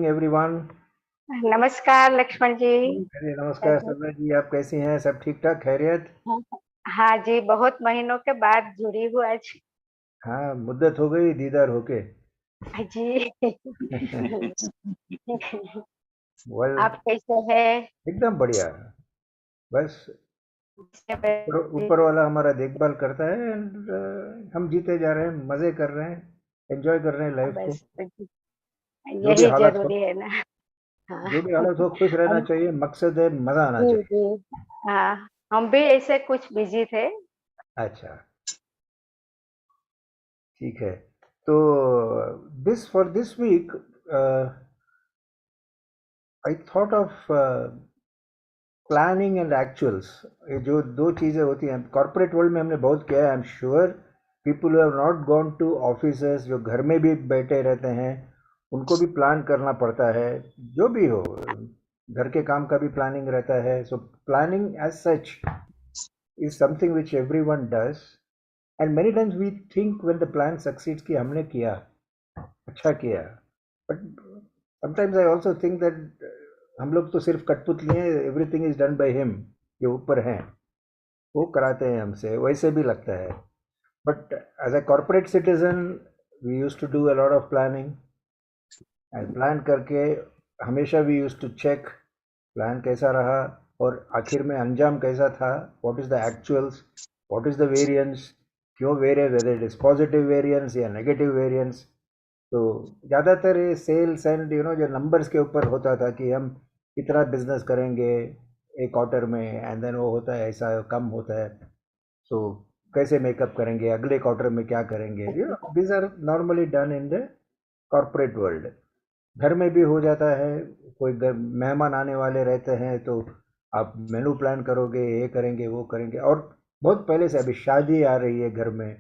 Morning everyone. नमस्कार लक्ष्मण जी। अरे नमस्कार कैसे? सरला जी, आप कैसी हैं? सब ठीक ठाक, खैरियत? हाँ जी, बहुत महीनों के बाद जुड़ी हूँ आज। हाँ, मुद्दत हो गई दीदार होके। जी। वर्ल्ड आप कैसे हैं? एकदम बढ़िया। बस ऊपर ऊपर वाला हमारा देखभाल करता है एंड हम जीते जा रहे हैं, मजे कर रहे हैं, एंजॉय कर रहे हैं लाइफ को। बस जो भी यही हालत हो, जरूरी है ना। हाँ। जो भी हालत हो, खुश रहना हम चाहिए। मकसद है मजा आना जी चाहिए। जी। हाँ, हम भी ऐसे कुछ बिजी थे। अच्छा, ठीक है। तो this for this week I thought of planning and actuals. ये जो दो चीज़ें होती हैं कॉर्पोरेट वर्ल्ड में, हमने बहुत किया है। I am sure people have not gone to offices, जो घर में भी बैठे रहते हैं, उनको भी प्लान करना पड़ता है। जो भी हो, घर के काम का भी प्लानिंग रहता है। So planning as such is something which everyone does, and many times we think when the plan succeeds कि हमने किया, अच्छा किया। But sometimes I also think that हम लोग तो सिर्फ कठपुतली हैं, everything is done by him. जो ऊपर हैं वो कराते हैं हमसे, वैसे भी लगता है। But as a corporate citizen we use to do a lot of planning, and plan करके हमेशा we use to check plan कैसा रहा और आखिर में अंजाम कैसा था। What is the actuals, what is the variance, क्यों vary, whether it is positive variance या नेगेटिव वेरिएंस। तो ज़्यादातर ये सेल्स एंड जो नंबर्स के ऊपर होता था कि हम इतना बिजनेस करेंगे एक क्वार्टर में, एंड देन वो होता है ऐसा कम होता है। सो कैसे मेकअप करेंगे, अगले क्वार्टर में क्या करेंगे, these are normally done in the corporate world. घर में भी हो जाता है। कोई मेहमान आने वाले रहते हैं तो आप मेनू प्लान करोगे, ये करेंगे वो करेंगे, और बहुत पहले से, अभी शादी आ रही है घर में,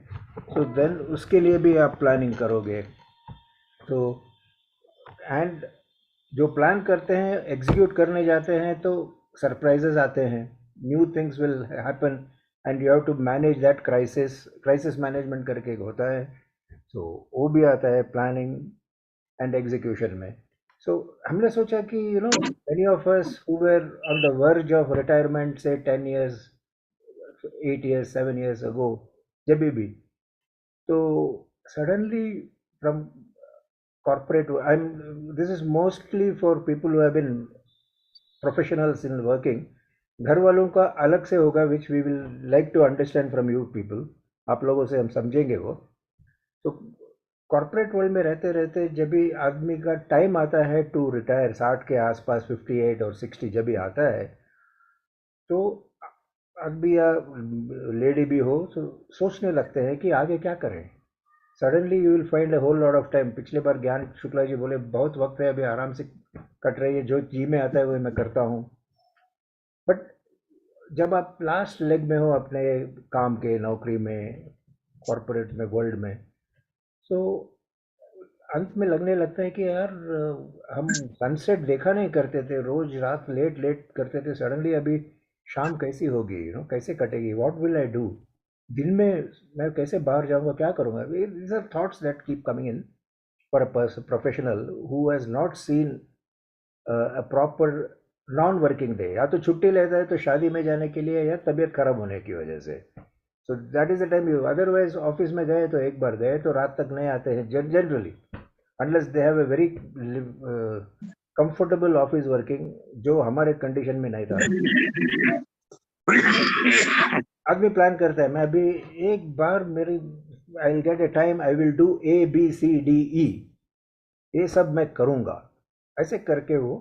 तो देन उसके लिए भी आप प्लानिंग करोगे। तो एंड जो प्लान करते हैं एग्जीक्यूट करने जाते हैं तो सरप्राइजेस आते हैं, new things will happen, and you have to manage that crisis. Crisis management करके एक होता है, तो वो भी आता है प्लानिंग एंड एग्जीक्यूशन में। सो हमने सोचा कि many of us who were on the verge of retirement से 10 years, 8 years, 7 years अगो, जब भी, तो suddenly from corporate, this is mostly for people who have been professionals in working, घर वालों का अलग से होगा, which we will like to understand from you people. आप लोगों से हम समझेंगे वो। तो कॉर्पोरेट वर्ल्ड में रहते रहते जब भी आदमी का टाइम आता है टू रिटायर, 60 के आसपास, 58 और 60 जब भी आता है, तो आदमी या लेडी भी हो तो सोचने लगते हैं कि आगे क्या करें। Suddenly you will find a whole lot of time. पिछले बार ज्ञान शुक्ला जी बोले बहुत वक्त है, अभी आराम से कट रही है, जो जी में आता है वही मैं करता हूँ। बट जब आप लास्ट लेग में हो अपने काम के, नौकरी में, कॉरपोरेट में, वर्ल्ड में, तो अंत में लगने लगता है कि यार हम सनसेट देखा नहीं करते थे, रोज रात लेट लेट करते थे, सडनली अभी शाम कैसी होगी, कैसे कटेगी, व्हाट विल आई डू, दिन में मैं कैसे बाहर जाऊंगा, क्या करूंगा। These are thoughts that keep coming in for a professional who has not seen a proper non working day. या तो छुट्टी लेता है तो शादी में जाने के लिए या तबीयत खराब होने की वजह से। So that is the time you, otherwise office में गए तो एक बार गए तो रात तक नहीं आते हैं generally, unless they have a very comfortable office working, जो हमारे कंडीशन में नहीं था। आदमी प्लान करता है, मैं अभी एक बार मेरी, I will get A time, I will do ABCDE, ये सब मैं करूंगा, ऐसे करके वो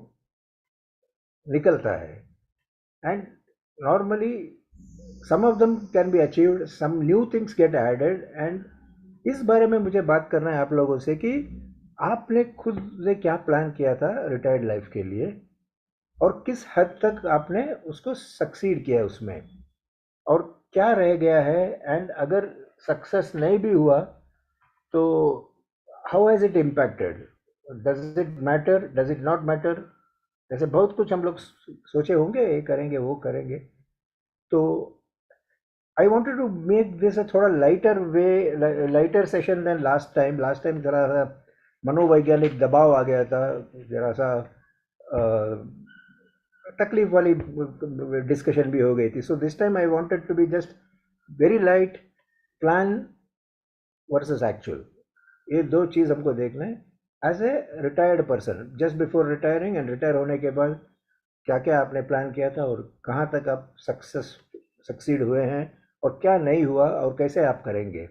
निकलता है। And normally some of them can be achieved, some new things get added, and इस बारे में मुझे बात करना है आप लोगों से कि आपने खुद से क्या प्लान किया था रिटायर्ड लाइफ के लिए, और किस हद तक आपने उसको सक्सीड किया उसमें, और क्या रह गया है, एंड अगर सक्सेस नहीं भी हुआ तो how has it impacted, does it matter, does it not matter. जैसे बहुत कुछ हम लोग सोचे होंगे, ये करेंगे वो करेंगे। तो I wanted to make this a थोड़ा lighter way, lighter session then last time. Last time थोड़ा सा मनोवैज्ञानिक दबाव आ गया था, जरा सा तकलीफ वाली डिस्कशन भी हो गई थी. So this time I wanted to be just very light, plan versus actual. ये दो चीज़ हमको देखना है as a retired person, just before retiring and retire होने के बाद क्या क्या आपने प्लान किया था और कहाँ तक आप सक्सीड हुए हैं, और क्या नहीं हुआ और कैसे आप करेंगे,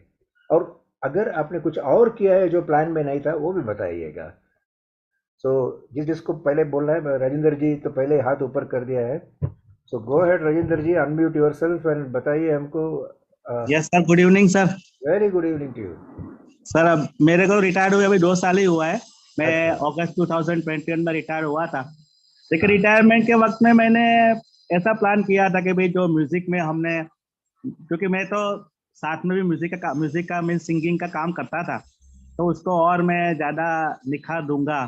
और अगर आपने कुछ और किया है जो प्लान में नहीं था वो भी बताइएगा. सो जिसको पहले बोलना है, राजेंद्र जी तो पहले हाथ ऊपर कर दिया है. So go ahead Rajendra ji, unmute yourself and बताइए हमको. Yes sir, good evening sir. Very good evening to you. Sir अब मेरे को रिटायर्ड हुए अभी 2 साल ही हुआ है. मैं अच्छा. अगस्त 2021 में रिटायर हुआ था. लेकिन रिटायरमेंट के वक्त में मैंने ऐसा प्लान किया था कि भाई जो म्यूजिक में हमने, क्योंकि मैं तो साथ में भी म्यूजिक का मीन सिंगिंग का काम करता था, तो उसको और मैं ज्यादा निखार दूंगा.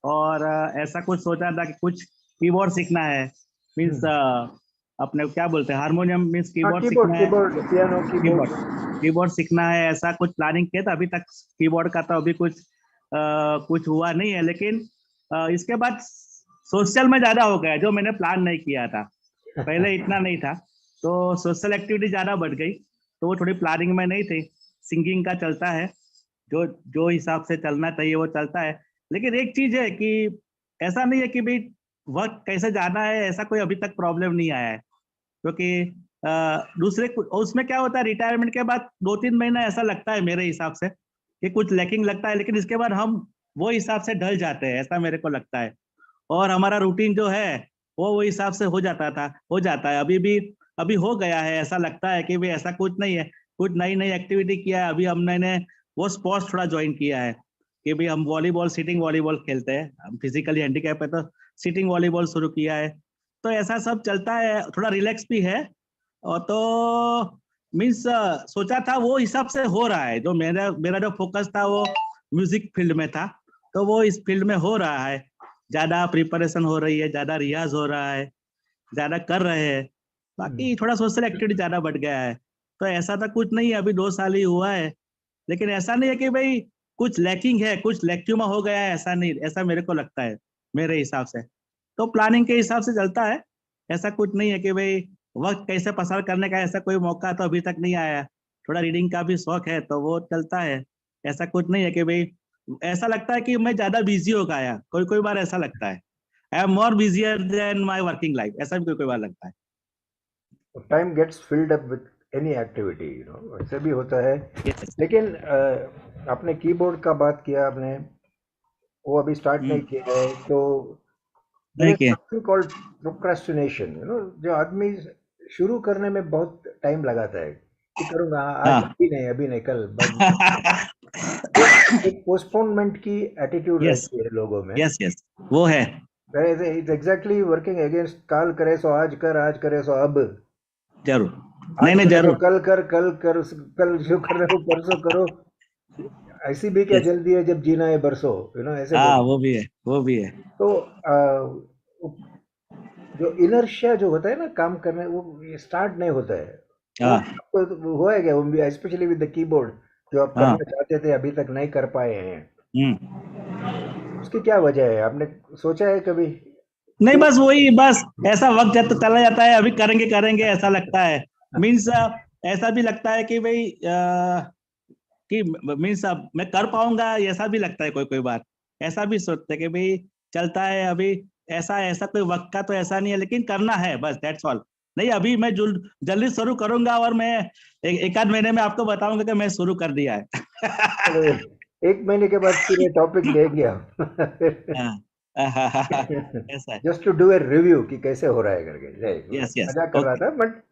और ऐसा कुछ सोचा था कि कुछ कीबोर्ड सीखना है. मीन्स अपने क्या बोलते हैं, हारमोनियम मीन्स हाँ, कीबोर्ड कीबोर्ड सीखना है. Keyboard piano keyboard. कीबोर्ड सीखना है, ऐसा कुछ प्लानिंग किया था. अभी तक कीबोर्ड का तो अभी कुछ हुआ नहीं है. लेकिन इसके बाद सोशल में ज्यादा हो गया, जो मैंने प्लान नहीं किया था. पहले इतना नहीं था, तो सोशल एक्टिविटी ज्यादा बढ़ गई, तो वो थोड़ी प्लानिंग में नहीं थी. सिंगिंग का चलता है, जो जो हिसाब से चलना चाहिए वो चलता है. लेकिन एक चीज है कि ऐसा नहीं है कि भाई वक्त कैसे जाना है, ऐसा कोई अभी तक प्रॉब्लम नहीं आया है. क्योंकि दूसरे उसमें क्या होता है, रिटायरमेंट के बाद 2-3 महीना ऐसा लगता है मेरे हिसाब से कि कुछ लैकिंग लगता है, लेकिन इसके बाद हम वो हिसाब से ढल जाते हैं, ऐसा मेरे को लगता है. और हमारा रूटीन जो है वो हिसाब से हो जाता है. अभी हो गया है, ऐसा लगता है कि भाई ऐसा कुछ नहीं है. कुछ नई नई एक्टिविटी किया है. अभी हमने वो स्पोर्ट्स थोड़ा ज्वाइन किया है कि भाई हम वॉलीबॉल, सिटिंग वॉलीबॉल खेलते हैं. हम फिजिकली हैंडीकैप है तो सिटिंग वॉलीबॉल शुरू किया है. तो ऐसा सब चलता है, थोड़ा रिलैक्स भी है. और तो मीन्स सोचा था वो हिसाब से हो रहा है. जो मेरा मेरा जो फोकस था वो म्यूजिक फील्ड में था, तो वो इस फील्ड में हो रहा है. ज्यादा प्रिपरेशन हो रही है, ज्यादा रियाज हो रहा है, ज्यादा कर रहे हैं. बाकी थोड़ा सोशल एक्टिविटी ज्यादा बढ़ गया है. तो ऐसा तो कुछ नहीं है, अभी 2 साल ही हुआ है. लेकिन ऐसा नहीं है कि भाई कुछ लैकिंग है, कुछ लैक्यूमा हो गया है, ऐसा नहीं. ऐसा मेरे को लगता है, मेरे हिसाब से तो प्लानिंग के हिसाब से चलता है. ऐसा कुछ नहीं है कि भाई वक्त कैसे पसार करने का ऐसा कोई मौका तो अभी तक नहीं आया. थोड़ा रीडिंग का भी शौक है तो वो चलता है. ऐसा कुछ नहीं है कि भाई ऐसा लगता है कि मैं ज्यादा बिजी हो गया. कोई कोई बार ऐसा लगता है I am more busier than my working life, ऐसा भी कोई कोई बार लगता है. Time gets filled up with any activity, ऐसे भी होता है. Yes. लेकिन आपने कीबोर्ड का बात किया, आपने वो अभी स्टार्ट नहीं किया है, तो देयर नहीं इज किया. समथिंग कॉल्ड प्रोक्रेस्टिनेशन, जो आदमी शुरू करने में बहुत टाइम लगाता है कि करूँगा, आज हाँ. अभी नहीं कल, बाद में. वो एक पोस्टपोनमेंट की एटीट्यूड यस, रहती है लोगों में. यस, यस, वो है. इट्स एग्जैक्टली वर्किंग अगेंस्ट काल करे सो आज कर, आज करे सो अब. जरूर. नहीं आज नहीं, करे तो जरूर. कल कर, कल जो कर रहे हो परसों करो. ऐसी भी क्या यस. जल्दी है जब जीना है बरसों, ऐसे हाँ, बोल. वो भी है, वो भी है. तो जो इनर्शिया जो होता है ना काम करने, वो स्टार्ट नहीं होता है. वो हाँ, आपको हुआ है क्या, स्पेशली विद द कीबोर्ड, जो आप हाँ. करना चाहते थे अभी तक नहीं कर पाए हैं? हम्म. उसकी क्या वजह है, आपने सोचा है कभी? नहीं, क्यों? बस वही, बस ऐसा वक्त जब चला जाता है, अभी करेंगे करेंगे ऐसा लगता है. मीन्स ऐसा भी लगता है कि भाई कि मीन्स मैं कर पाऊंगा, ऐसा भी लगता है कोई कोई बार. ऐसा भी सोचते हैं कि भाई चलता है अभी. ऐसा ऐसा कोई वक्त का तो ऐसा नहीं है, लेकिन करना है बस, दैट्स ऑल. नहीं, अभी मैं जल्दी शुरू करूंगा और मैं एक आध महीने में आपको बताऊंगा कि मैं शुरू कर दिया है. चलो, एक महीने के बाद फिर ये टॉपिक लेंगे हम. हाँ. ऐसा है. Just to do a review कि कैसे हो रहा है करके. यस, यस, मजाक कर रहा ओके. था, बट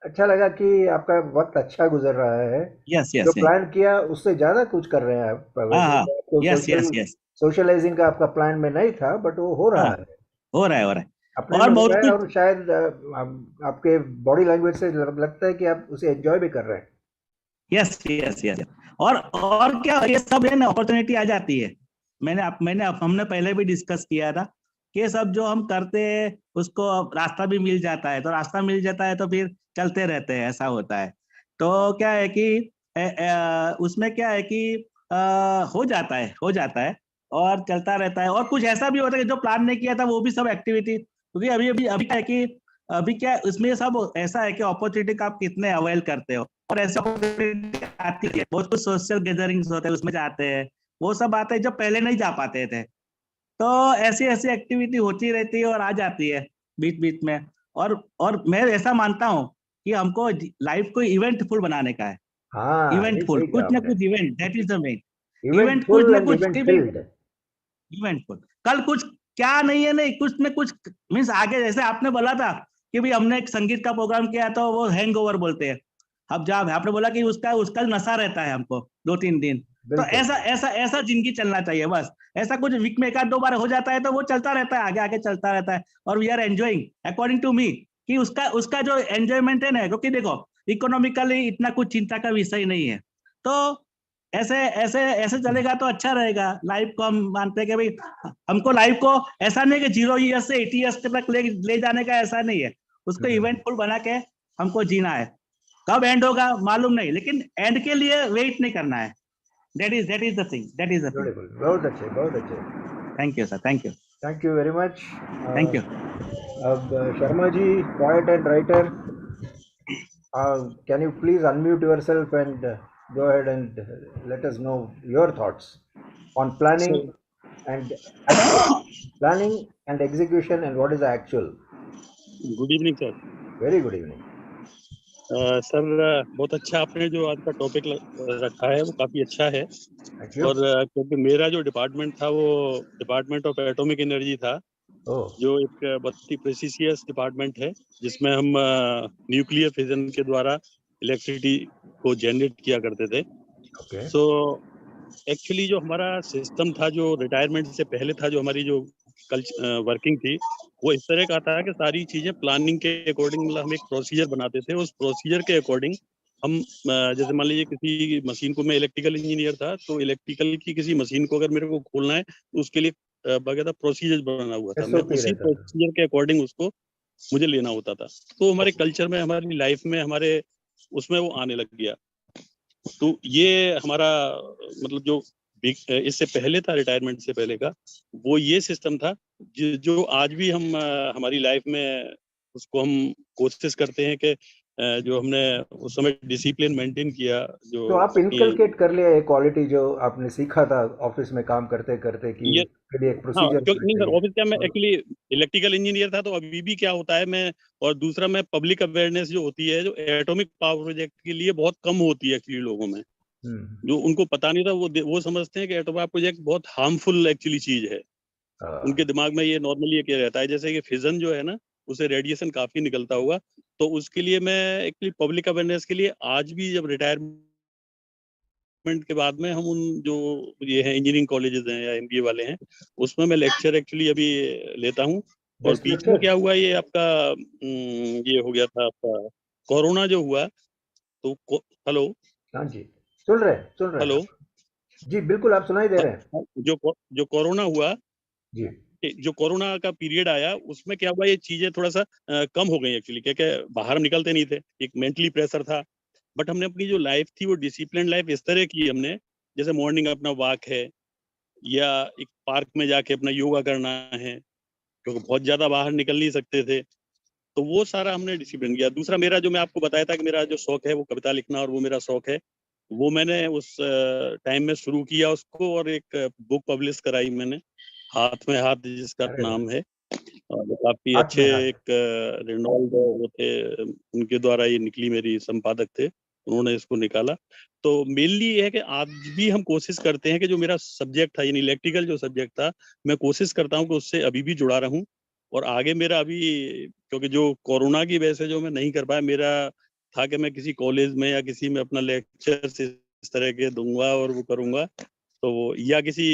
अच्छा लगा कि आपका वक्त अच्छा गुजर रहा है. यस, जो यस, यस. प्लान किया उससे ज्यादा कुछ कर रहे हैं आप. हाँ, वैसे हाँ. तो आपको यस, यस, यस. सोशलाइजिंग का आपका प्लान में नहीं था, बट वो हो रहा हाँ, है, हो रहा है, हो रहा है. अपने और में हो बहुत रहा है. कुछ. और शायद आपके बॉडी लैंग्वेज से लगता है कि आप उसे एंजॉय भी कर रहे हैं. Yes, yes, yes. और क्या, ये सब है ना, अपॉर्चुनिटी आ जाती है. हमने पहले भी डिस्कस किया था कि ये सब जो हम करते हैं उसको अब रास्ता भी मिल जाता है, तो रास्ता मिल जाता है तो फिर चलते रहते हैं, ऐसा होता है. तो क्या है कि उसमें क्या है कि हो जाता है. और चलता रहता है। और कुछ ऐसा भी होता है कि जो प्लान नहीं किया था वो भी सब एक्टिविटी, क्योंकि अभी अभी अभी क्या है कि अभी क्या इसमें सब ऐसा है कि अपॉर्चुनिटी का आप कितने अवेल करते हो, और ऐसे अपॉर्चुनिटी आती है, बहुत कुछ सोशल गैदरिंग्स होते हैं उसमें जाते हैं, वो सब बातें जो पहले नहीं जा पाते थे। तो ऐसी ऐसी एक्टिविटी होती रहती है और आ जाती है बीच बीच में। और मैं ऐसा मानता हूँ कि हमको लाइफ को इवेंटफुल बनाने का है। हाँ, ये इवेंटफुल, सही कहा कुछ ना आपने। कुछ event, that is the main. Event कुछ इवेंटफुल ना एंड कुछ इवेंट कि भाई फिल्ड। इवेंटफुल, कल कुछ क्या नहीं है, नहीं कुछ में कुछ मीन्स आगे, जैसे आपने बोला था कि भाई हमने एक संगीत का प्रोग्राम किया तो वो हैंगओवर बोलते हैं। अब जब आपने बोला कि उसका उसका नशा रहता है हमको 2-3 दिन, तो बिल्कुल। ऐसा ऐसा ऐसा जिंदगी चलना चाहिए बस। ऐसा कुछ वीक में 1-2 बार हो जाता है तो वो चलता रहता है, आगे आगे चलता रहता है, और we are enjoying according to me, कि उसका उसका जो एंजॉयमेंट है ना, क्योंकि देखो इकोनॉमिकली इतना कुछ चिंता का विषय नहीं है। तो ऐसे ऐसे ऐसे चलेगा तो अच्छा रहेगा। लाइफ को हम मानते हैं कि भाई हमको लाइफ को ऐसा नहीं कि 0 ईयर से 80 ईयर्स तक ले जाने का, ऐसा नहीं है। उसको हम्म, इवेंटफुल बना के हमको जीना है। कब एंड होगा मालूम नहीं, लेकिन एंड के लिए वेट नहीं करना है। That is the thing, that is the thing. Beautiful, बहुत अच्छे, बहुत अच्छे। Thank you sir, thank you. Thank you very much. Thank you. अब Sharma ji, poet and writer, can you please unmute yourself and go ahead and let us know your thoughts on sir, and actual planning and execution, and what is the actual? Good evening sir. Very good evening. Sir, बहुत अच्छा आपने जो आज का topic रखा है वो काफ़ी अच्छा है। Thank you. और क्योंकि मेरा जो डिपार्टमेंट था वो डिपार्टमेंट ऑफ एटॉमिक एनर्जी था, Oh, जो एक बहुत ही प्रेसिशियस डिपार्टमेंट है, जिसमें हम न्यूक्लियर फिजन के द्वारा इलेक्ट्रिसिटी को जनरेट किया करते थे। okay. सो एक्चुअली जो हमारा सिस्टम था, जो रिटायरमेंट से पहले था, जो हमारी जो वर्किंग थी, वो इस तरह का था कि सारी चीज़ें प्लानिंग के अकॉर्डिंग, मतलब हम एक प्रोसीजर बनाते थे। उस प्रोसीजर के अकॉर्डिंग हम जैसे मान लीजिए किसी मशीन को, मैं इलेक्ट्रिकल इंजीनियर था, तो इलेक्ट्रिकल की किसी मशीन को अगर मेरे को खोलना है तो उसके लिए बाकायदा प्रोसीजर बना हुआ था। मैं SOP उसी रहता था। प्रोसीजर के अकॉर्डिंग उसको मुझे लेना होता था। तो हमारे कल्चर में, हमारी लाइफ में, हमारे उसमें वो आने लग गया। तो ये हमारा मतलब जो इससे पहले था, रिटायरमेंट से पहले का, वो ये सिस्टम था जो आज भी हम हमारी लाइफ में उसको हम कोशिश करते हैं कि जो हमने उस समय डिसिप्लिन मेंटेन किया, जो तो आप अपनी इनकलकेट कर लिया ये क्वालिटी जो आपने सीखा था ऑफिस में काम करते करते, कि ये। इसके लिए एक हाँ, प्रोसीजर क्योंकि होना नहीं सर, चाहिए। ऑफिस क्या, मैं और एक्चुअली इलेक्ट्रिकल इंजीनियर था, तो अभी भी क्या होता है, मैं और दूसरा मैं पब्लिक अवेयरनेस जो होती है, जो एटॉमिक पावर प्रोजेक्ट के लिए बहुत कम होती है एक्चुअली लोगों में, हम्म, जो उनको पता नहीं था, वो समझते हैं कि एटॉमिक प्रोजेक्ट बहुत हार्मफुल एक्चुअली चीज है। उनके दिमाग में ये नॉर्मली ये क्या रहता है, जैसे कि फिजन जो है ना, उसे रेडिएशन काफी निकलता होगा। तो उसके लिए मैं एक्चुअली पब्लिक अवेयरनेस के लिए आज भी, जब रिटायरमेंट के बाद में, हम उन जो ये है इंजीनियरिंग कॉलेजेस हैं या एमबीए वाले हैं, उसमें मैं लेक्चर एक्चुअली अभी लेता हूँ। और गेस्ट बीच में लेक्चर। क्या हुआ, ये आपका ये हो गया था आपका कोरोना जो हुआ, तो हेलो। हाँ जी, सुन रहे हैं हेलो। आप। जी बिल्कुल, आप सुनाई दे रहे हैं। जो कोरोना हुआ, जी। जो कोरोना का पीरियड आया, उसमें क्या हुआ, ये चीजें थोड़ा सा कम हो गई एक्चुअली, क्या क्या बाहर हम निकलते नहीं थे, एक मेंटली प्रेशर था। बट हमने अपनी जो लाइफ थी वो डिसिप्लिन लाइफ इस तरह की हमने, जैसे मॉर्निंग अपना वॉक है, या एक पार्क में जाके अपना योगा करना है, क्योंकि बहुत ज्यादा बाहर निकल नहीं सकते थे। तो वो सारा हमने डिसिप्लिन किया। दूसरा, मेरा जो मैं आपको बताया था कि मेरा जो शौक है वो कविता लिखना, और वो मेरा शौक है, वो मैंने उस टाइम में शुरू किया उसको, और एक बुक पब्लिश कराई मैंने, हाथ में हाथ, जिसका अरे वाह, नाम है। और काफी हाथ अच्छे में हाथ। एक रेनॉल्ड वो थे, उनके द्वारा ये निकली, मेरी संपादक थे, उन्होंने इसको निकाला। तो मेनली ये है कि आज भी हम कोशिश करते हैं कि जो मेरा सब्जेक्ट था, यानी इलेक्ट्रिकल जो सब्जेक्ट था, मैं कोशिश करता हूँ कि उससे अभी भी जुड़ा रहूं। और आगे मेरा अभी, क्योंकि जो कोरोना की वजह से जो मैं नहीं कर पाया, मेरा था कि मैं किसी कॉलेज में या किसी में अपना लेक्चर इस तरह के दूंगा और वो करूंगा। तो वो, या किसी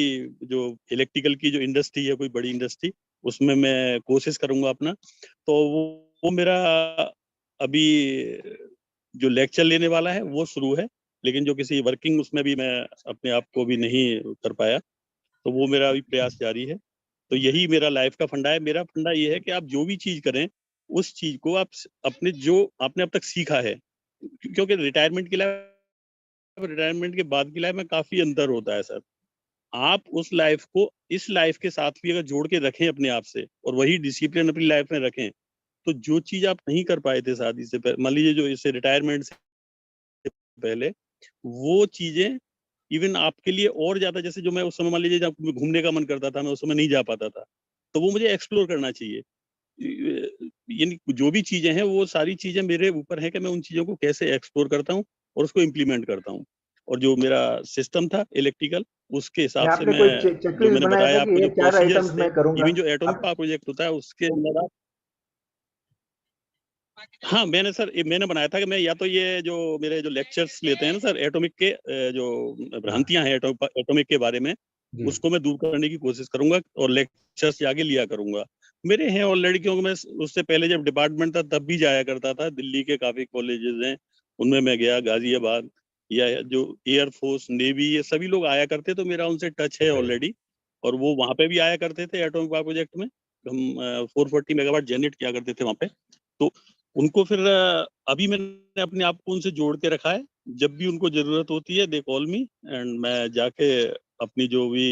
जो इलेक्ट्रिकल की जो इंडस्ट्री है, कोई बड़ी इंडस्ट्री, उसमें मैं कोशिश करूंगा अपना। तो वो मेरा अभी जो लेक्चर लेने वाला है वो शुरू है, लेकिन जो किसी वर्किंग उसमें भी मैं अपने आप को भी नहीं कर पाया, तो वो मेरा अभी प्रयास जारी है। तो यही मेरा लाइफ का फंडा है। मेरा फंडा ये है कि आप जो भी चीज करें, उस चीज को आप अपने, जो आपने अब तक सीखा है, क्योंकि रिटायरमेंट के बाद की लाइफ में काफी अंतर होता है सर। आप उस लाइफ को इस लाइफ के साथ भी अगर जोड़ के रखें अपने आप से, और वही डिसिप्लिन अपनी लाइफ में रखें, तो जो चीज आप नहीं कर पाए थे शादी से पहले, मान लीजिए जो इससे रिटायरमेंट से पहले, वो चीजें इवन आपके लिए और ज्यादा, जैसे जो मैं उस समय मान लीजिए जब घूमने का मन करता था, मैं उस समय नहीं जा पाता था, तो वो मुझे एक्सप्लोर करना चाहिए। यानी जो भी चीजें हैं वो सारी चीजें मेरे ऊपर है कि मैं उन चीजों को कैसे एक्सप्लोर करता हूँ और उसको इम्प्लीमेंट करता हूँ। और जो मेरा सिस्टम था इलेक्ट्रिकल, उसके हिसाब से आपने मैं, कोई जो चेकलिस्ट मैंने बनाया था बताया कि आपको, ये जो 4 आइटम्स प्रोसीजर्स थे, मैं करूंगा? इवन जो एटॉमिक अब पावर प्रोजेक्ट होता है उसके अंदर आप, हाँ मैंने सर मैंने बनाया था कि मैं या तो ये जो मेरे जो लेक्चर्स लेते हैं ना सर एटॉमिक के, जो हाँ भ्रांतियां हैं एटॉमिक के बारे में, जी। उसको मैं दूर करने की कोशिश करूंगा और लेक्चर्स आगे लिया करूंगा। मेरे हैं ऑलरेडी, क्योंकि मैं उससे पहले जब डिपार्टमेंट था तब भी जाया करता था। दिल्ली के काफी कॉलेजेस हैं, उनमें मैं गया, गाजियाबाद, या जो एयरफोर्स, नेवी, ये सभी लोग आया करते, तो मेरा उनसे टच है ओके। ऑलरेडी। और वो वहां पे भी आया करते थे एटॉमिक पावर प्रोजेक्ट में, हम 440 मेगावाट जनरेट किया करते थे वहां पे। तो उनको फिर अभी मैंने अपने आप को उनसे जोड़ के रखा है। जब भी उनको जरूरत होती है दे कॉल मी, एंड मैं जाके अपनी जो भी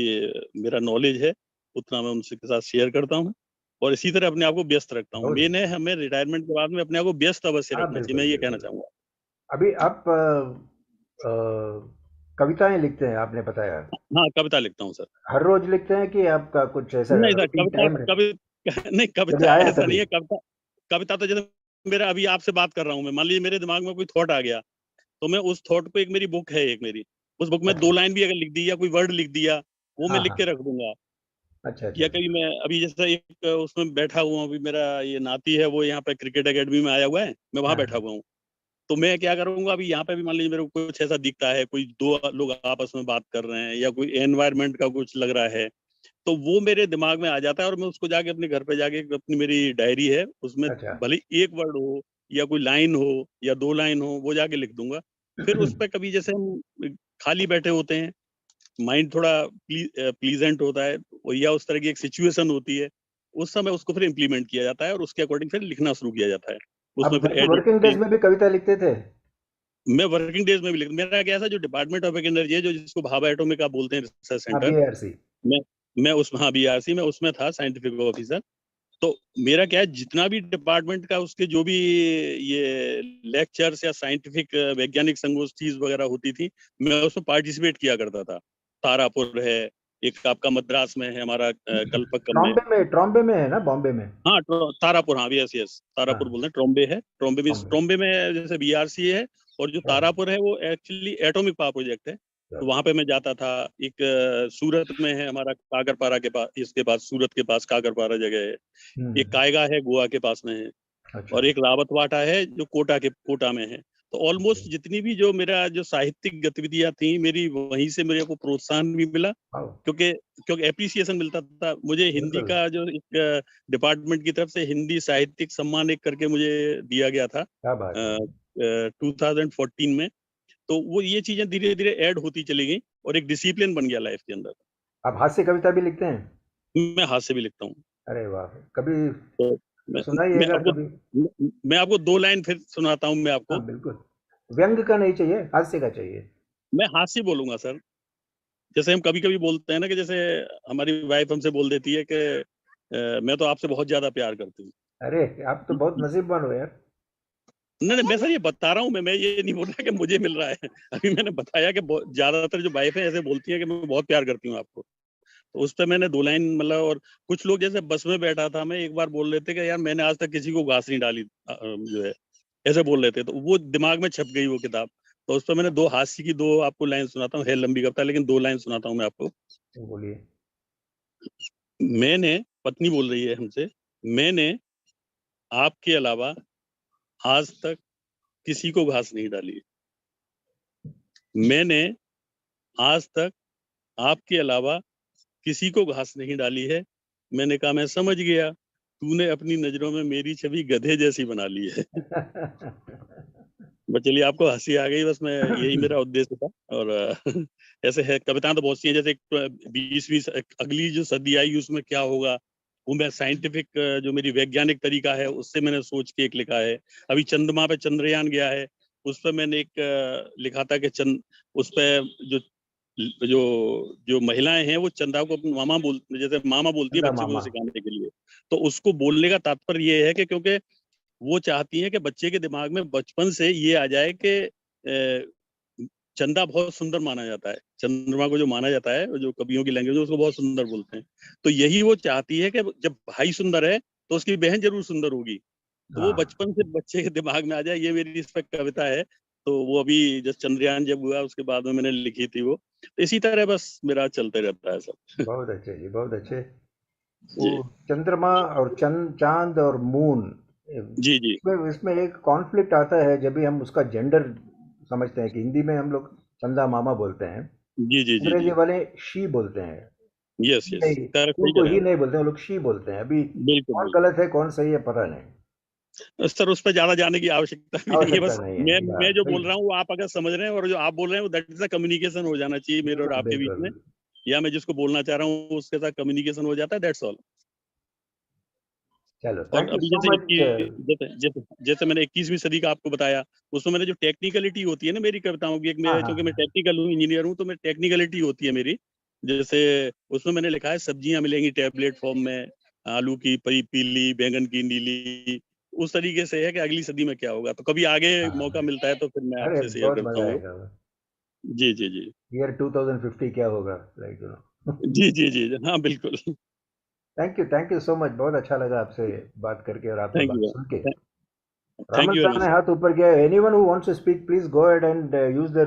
मेरा नॉलेज है उतना मैं उनसे के साथ शेयर करता हूँ, और इसी तरह अपने आप को व्यस्त रखता हूँ। बहुत मेन है अच्छा। हमें रिटायरमेंट के बाद में अपने आप को व्यस्त अवश्य हाँ रखना चाहिए, बिल्कुल मैं ये कहना बिल्कुल। चाहूंगा। अभी आप कविताएं लिखते हैं आपने बताया। हाँ कविता लिखता हूँ सर। हर रोज लिखते हैं कि आपका कुछ ऐसा नहीं सर रूटीन कविता टाइम है? कवि नहीं कभी कविता आया ऐसा कभी? नहीं है। कविता कविता तो जैसे मेरा अभी आपसे बात कर रहा हूँ मैं, मान लीजिए मेरे दिमाग में कोई थॉट आ गया, तो मैं उस थॉट को, एक मेरी बुक है एक मेरी, उस बुक में अच्छा। 2 लाइन भी अगर लिख दी या कोई वर्ड लिख दिया, वो मैं हाँ लिख हाँ। के रख दूंगा। अच्छा अच्छा या अच्छा। कभी मैं अभी जैसे एक उसमें बैठा हुआ हूँ, अभी मेरा ये नाती है वो यहाँ पे क्रिकेट एकेडमी में आया हुआ है, मैं वहां हाँ बैठा हाँ। हुआ हूँ। तो मैं क्या करूंगा, अभी यहाँ पे भी मान लीजिए मेरे को कुछ ऐसा दिखता है, कोई दो लोग आपस में बात कर रहे हैं, या कोई एनवायरनमेंट का कुछ लग रहा है, तो वो मेरे दिमाग में आ जाता है, और मैं उसको जाके अपने घर पे जाके, अपनी मेरी डायरी है उसमें, अच्छा। भले एक वर्ड हो या कोई लाइन हो या 2 लाइन हो, वो जाके लिख दूंगा। फिर उस पर कभी जैसे हम खाली बैठे होते हैं, माइंड थोड़ा प्लीजेंट होता है, या उस तरह की एक सिचुएशन होती है, उस समय उसको फिर इम्प्लीमेंट किया जाता है और उसके अकॉर्डिंग फिर लिखना शुरू किया जाता है। आप उसमें फिर वर्किंग डेज एडिटिंग, में भी कविता लिखते थे? मैं वर्किंग डेज में भी लिखता, मेरा क्या था, जो डिपार्टमेंट ऑफ एनर्जी है, जो जिसको भाभा एटॉमिक आप बोलते हैं, रिसर्च हाँ सेंटर, BARC। मैं मैं उसमें, हाँ बीआरसी में उसमें था साइंटिफिक ऑफिसर। तो मेरा क्या है, जितना भी डिपार्टमेंट का उसके जो भी ये लेक्चर्स या साइंटिफिक वैज्ञानिक संगोष्ठी वगैरह होती थी, मैं उसमें पार्टिसिपेट किया करता था। तारापुर है, एक आपका मद्रास में है हमारा, कलपक्कम में। ट्रॉम्बे में है ना, बॉम्बे में? हाँ तारापुर, हाँ यस यस, तारापुर हाँ बोलते हैं, ट्रॉम्बे है, बॉम्बे। ट्रॉम्बे में जैसे बीआरसी है, और जो हाँ तारापुर है वो एक्चुअली एटॉमिक पावर प्रोजेक्ट है। तो चलो। वहां पे मैं जाता था। एक सूरत में है हमारा, काकरपारा के पास, इसके पास सूरत के पास काकरपारा जगह है। एक हम्म। कायगा है, गोवा के पास में है। अच्छा। और एक रावतवाटा है जो कोटा में है। तो ओके। ऑलमोस्ट जितनी भी जो मेरा जो साहित्यिक गतिविधियां थी मेरी, वहीं से मेरे को प्रोत्साहन भी मिला, आओ। क्योंकि क्योंकि एप्रिसिएशन मिलता था मुझे। हिंदी बिल्कुल। का जो एक डिपार्टमेंट की तरफ से हिंदी साहित्यिक सम्मान एक करके मुझे दिया गया था क्या बात है। 2014 में। तो वो ये चीजें धीरे धीरे ऐड होती चली गई, और एक डिसिप्लिन बन गया लाइफ के अंदर। आप हास्य कविता भी लिखते हैं? मैं हाथ से भी लिखता हूँ। अरे वाह, कभी तो मैं मैं सुनाइएगा आपको कभी। मैं आपको 2 लाइन फिर सुनाता हूँ मैं हाँ आपको। बिल्कुल। व्यंग का नहीं चाहिए, हास्य का चाहिए। मैं हाथ से बोलूंगा सर। जैसे हम कभी कभी बोलते हैं ना, कि जैसे हमारी वाइफ हमसे बोल देती है कि मैं तो आपसे बहुत ज्यादा प्यार करती हूँ। अरे आप तो बहुत नसीबवान हो यार। नहीं नहीं, मैं सर ये बता रहा हूँ, मैं ये नहीं बोल रहा कि मुझे मिल रहा है। अभी मैंने बताया कि ज्यादातर जो वाइफ है ऐसे बोलती है कि मैं बहुत प्यार करती हूँ आपको। तो उस पर मैंने 2 लाइन मतलब, और कुछ लोग, जैसे बस में बैठा था मैं, एक बार बोल रहे थे कि यार मैंने आज तक किसी को घास नहीं डाली, जो है, ऐसे बोल रहे थे। तो वो दिमाग में छप गई वो किताब। तो उस पर मैंने 2 हास्य की 2 आपको लाइन सुनाता हूँ, है लंबी कविता, लेकिन 2 लाइन सुनाता हूँ मैं आपको। बोलिए। मैंने, पत्नी बोल रही है हमसे, मैंने आपके अलावा आज तक किसी को घास नहीं डाली। मैंने आज तक आपके अलावा किसी को घास नहीं डाली है। मैंने कहा मैं समझ गया, तूने अपनी नजरों में मेरी छवि गधे जैसी बना ली है। बस चलिए, आपको हंसी आ गई, बस मैं यही मेरा उद्देश्य था। और ऐसे है कविताएं तो बहुत सी हैं, जैसे 20वीं अगली जो सदी आई उसमें क्या होगा, वो मैं साइंटिफिक, जो मेरी वैज्ञानिक तरीका है उससे मैंने सोच के एक लिखा है। अभी चंद्रमा पे चंद्रयान गया है, उस पर मैंने एक लिखा था कि उस पर जो जो जो महिलाएं हैं वो चंदा को अपनी मामा जैसे मामा बोलती है चंदा बच्चे को मामा। सिखाने के लिए। तो उसको बोलने का तात्पर्य ये है कि क्योंकि वो चाहती है कि बच्चे के दिमाग में बचपन से ये आ जाए कि चंदा बहुत सुंदर माना जाता है, चंद्रमा को जो माना जाता है, जो कवियों की लैंग्वेज है उसको बहुत सुंदर बोलते हैं। तो यही वो चाहती है कि जब भाई सुंदर है तो उसकी बहन जरूर सुंदर होगी। तो वो हाँ, बचपन से बच्चे के दिमाग में आ जाए, ये मेरी इस पर कविता है। तो वो अभी जब चंद्रयान जब हुआ उसके बाद में मैंने लिखी थी वो। तो इसी तरह बस मेरा चलते रहता है सब। बहुत अच्छे जी, बहुत अच्छे। वो जी चंद्रमा और चांद और मून, जी जी इसमें इसमें एक कॉन्फ्लिक्ट आता है जब भी हम उसका जेंडर समझते हैं कि हिंदी में हम लोग चंदा मामा बोलते हैं, जी जी जी अंग्रेजी जी। वाले शी बोलते हैं। यस यस, नहीं, करेक्ट, टू सही को कह रहे ही हैं नहीं बोलते हैं, वो लोग शी बोलते हैं। अभी बिल्कुल कौन बिल्कुल। गलत है कौन सही है पता नहीं, सर उस पर ज्यादा जाने की आवश्यकता भी नहीं है, आवश्यकता बस नहीं है। मैं जो सही, बोल रहा हूँ वो आप अगर समझ रहे हैं, और जो आप बोल रहे हैं वो दैट इज कम्युनिकेशन हो जाना चाहिए मेरे और बिल्कुल आपके बीच बिल्कुल। में, या मैं जिसको बोलना चाह रहा हूँ उसके साथ कम्युनिकेशन हो जाता है, दैट्स ऑल। चलो, और थैंक यू अभी सो जैसे मच। 21 जैसे जैसे जैसे मैंने 21वीं सदी का आपको बताया, उसमें मैंने जो टेक्निकलिटी होती है ना मेरी कविताओं की, एक हाँ मेरा हाँ चूंकि मैं हाँ। टेक्निकल हूँ, इंजीनियर हूँ, तो मैं टेक्निकलिटी होती है मेरी। जैसे उसमें मैंने लिखा है सब्जियां मिलेंगी टैबलेट फॉर्म में, आलू की पीली, बैंगन की नीली। उस तरीके से है कि अगली सदी में क्या होगा, तो कभी आगे मौका हाँ, मिलता है तो फिर मैं अरे आपसे शेयर बहुत करता मजा हूँ वो। आएगा। जी जी जी ईयर 2050 क्या होगा, लाइक जी जी जी जी, हाँ बिल्कुल। Thank you so much. बहुत अच्छा लगा आपसे बात करके और आपकी थैंक बात यू, सुन के। Thank Raman you very sahab much ने सर। हाथ ऊपर किया है। Anyone who wants to speak please go ahead and use the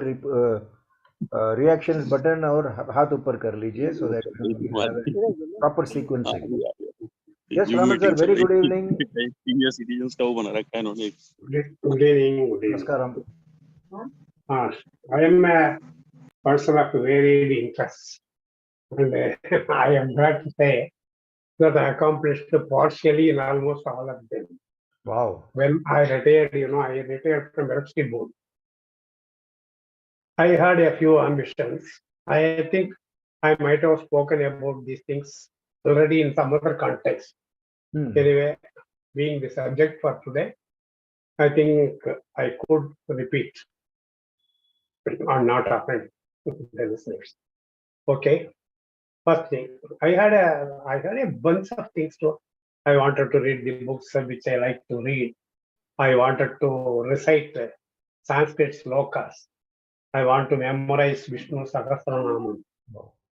reactions button और हाथ ऊपर कर लीजिए, so that we have a proper sequencing. Yes Zoom Raman sir, meeting चल वेरी गुड रही इवनिंग। है, सीनियर सिटीजन्स का वो बना रखा है इन्होंने। Good evening, good evening. नमस्कार। I am a person of varied interests, and I am glad to say that I accomplished partially in almost all of them. Wow. When I retired, I retired from Electricity Board. I had a few ambitions. I think I might have spoken about these things already in some other context. Anyway, being the subject for today, I think I could repeat or not offend the listeners. Okay. First thing, I had a bunch of things to. I wanted to read the books which I like to read. I wanted to recite Sanskrit slokas. I want to memorize Vishnu Sahasranamam.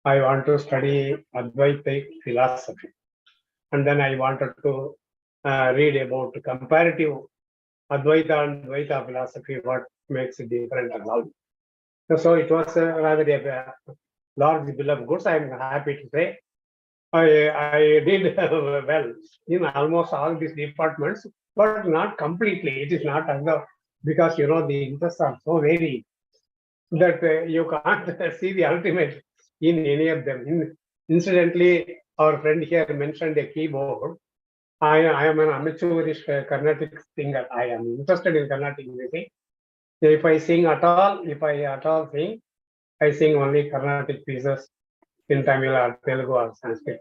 I want to study Advaita philosophy, and then I wanted to read about comparative Advaita and Dvaita philosophy. What makes it different and all. So it was rather a large bill of goods. I am happy to say. I did well in almost all these departments, but not completely. It is not as though, because the interests are so varied that you can't see the ultimate in any of them. Incidentally, our friend here mentioned a keyboard. I am an amateurish Carnatic singer. I am interested in Carnatic music. If I sing at all, if I at all sing, I sing only Carnatic pieces in Tamil or Telugu or Sanskrit.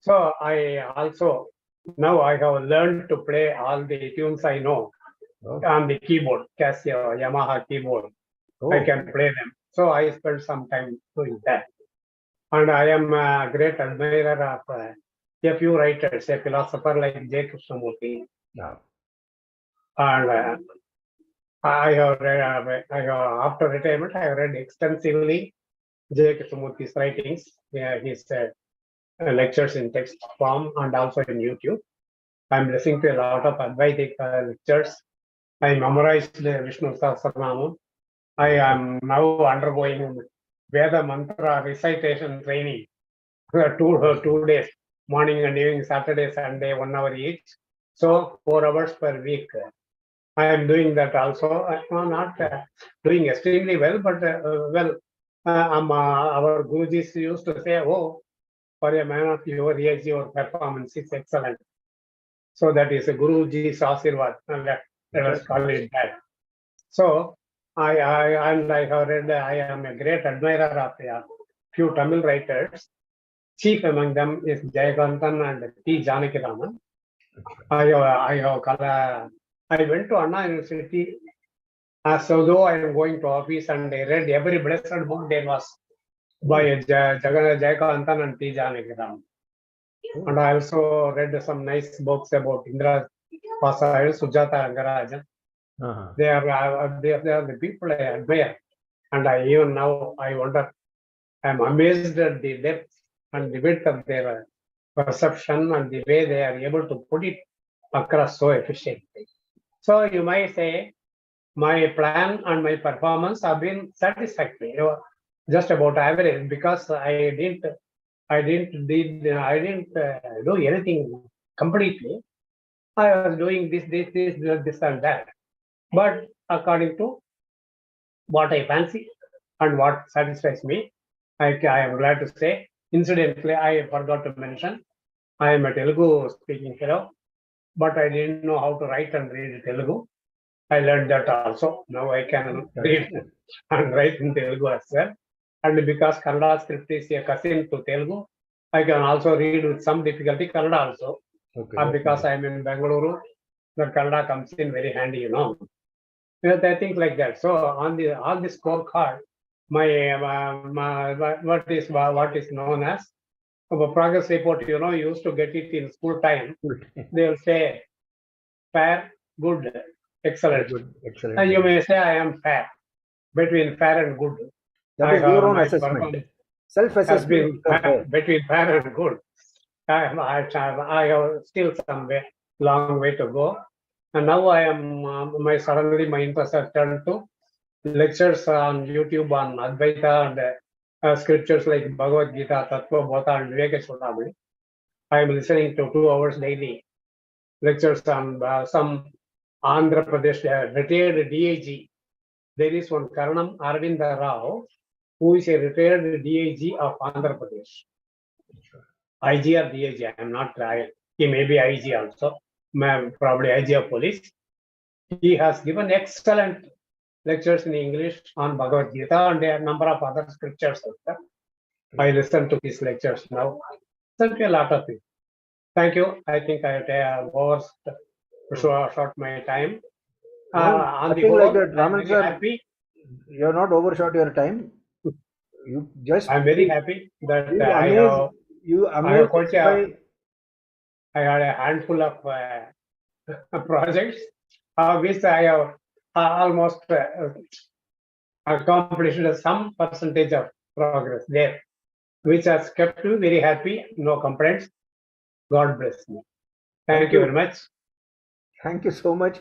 So I also, now I have learned to play all the tunes I know on the keyboard, Casio, Yamaha keyboard. I can play them. So I spent some time doing that. And I am a great admirer of a few writers, a philosopher like J. Krishnamurti. And I have read, after retirement, I have read extensively J. Krishnamurti's writings, his lectures in text form and also in YouTube. I'm listening to a lot of Advaitic lectures. I memorized Vishnu Sahasranamam. I am now undergoing Veda Mantra recitation training. 2 days, morning and evening, Saturday, Sunday, 1 hour each. So 4 hours per week. I am doing that also. I'm not doing extremely well, but our Gurujis used to say, oh, for a man of your age, your performance is excellent. So that is a Guruji's Asirvad. Let us call it that. So I have read, I am a great admirer of a few Tamil writers. Chief among them is Jayakantan and T. Janakiraman. I went to Anna University So though I am going to office and I read every blessed book there was by Jagannath Jayakantan and T. Janakiraman. And I also read some nice books about Indra Pasayal, Sujata Rangarajan. They are the people I admire. And even now I wonder, I'm amazed at the depth and the width of their perception and the way they are able to put it across so efficiently. So you might say my plan and my performance have been satisfactory, just about average, because I didn't do anything completely. I was doing this and that. But according to what I fancy and what satisfies me, I am glad to say. Incidentally, I forgot to mention, I am a Telugu speaking fellow, but I didn't know how to write and read Telugu. I learned that also. Now I can read and write in Telugu as well. And because Kannada script is a cousin to Telugu, I can also read with some difficulty Kannada also. And because I am in Bengaluru, the Kannada comes in very handy, I think like that. So on the scorecard, my what is known as a progress report, you used to get it in school time. They will say fair, good, excellent. Excellent. And you may say I am fair, between fair and good. That is your own assessment. Self-assessment between fair and good. I have still some long way to go. And now I am suddenly my interest has turned to lectures on YouTube on Advaita and scriptures like Bhagavad Gita, Tattva Bhota, and Viveka Chudamani. I am listening to 2 hours daily lectures on some Andhra Pradesh retired DIG. There is one Karanam Arvinda Rao, who is a retired DIG of Andhra Pradesh. IG or DIG, I am not trying. He may be IG also, probably IG of police. He has given excellent lectures in English on Bhagavad Gita and a number of other scriptures. I listen to his lectures now. Thank you a lot of it. Thank you. I think I have overshot my time. On the whole, like that, I'm very happy. You have not overshot your time. I'm very happy that I had a handful of projects, which I have almost accomplished some percentage of progress there, which has kept me very happy. No complaints. God bless me. Thank you very much. Thank you so much.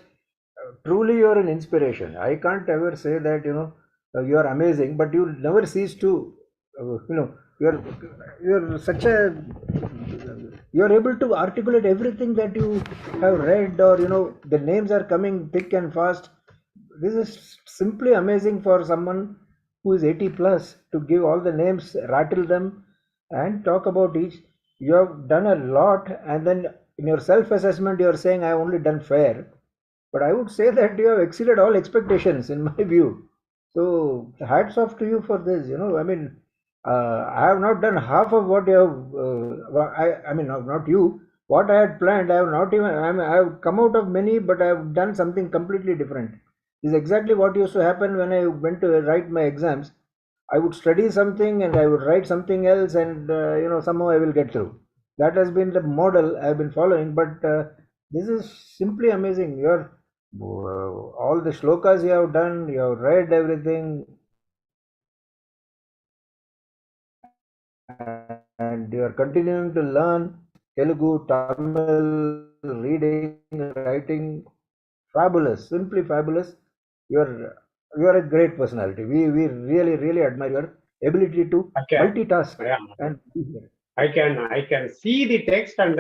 Truly, you are an inspiration. I can't ever say that you are amazing, but you never cease to you're such a you're able to articulate everything that you have read, or the names are coming thick and fast. This is simply amazing for someone who is 80 plus to give all the names, rattle them, and talk about each. You have done a lot, and then in your self-assessment, you are saying, "I have only done fair," but I would say that you have exceeded all expectations, in my view. So hats off to you for this. I mean, I have not done half of what you have. I mean, not you. What I had planned, I have not even. I have come out of many, but I have done something completely different. This is exactly what used to happen when I went to write my exams. I would study something and I would write something else, and somehow I will get through. That has been the model I have been following. But this is simply amazing. You're all the shlokas you have done, you have read everything, and you are continuing to learn Telugu, Tamil, reading, writing. Fabulous, simply fabulous. You are a great personality. We really admire your ability to multitask and be here. I can see the text and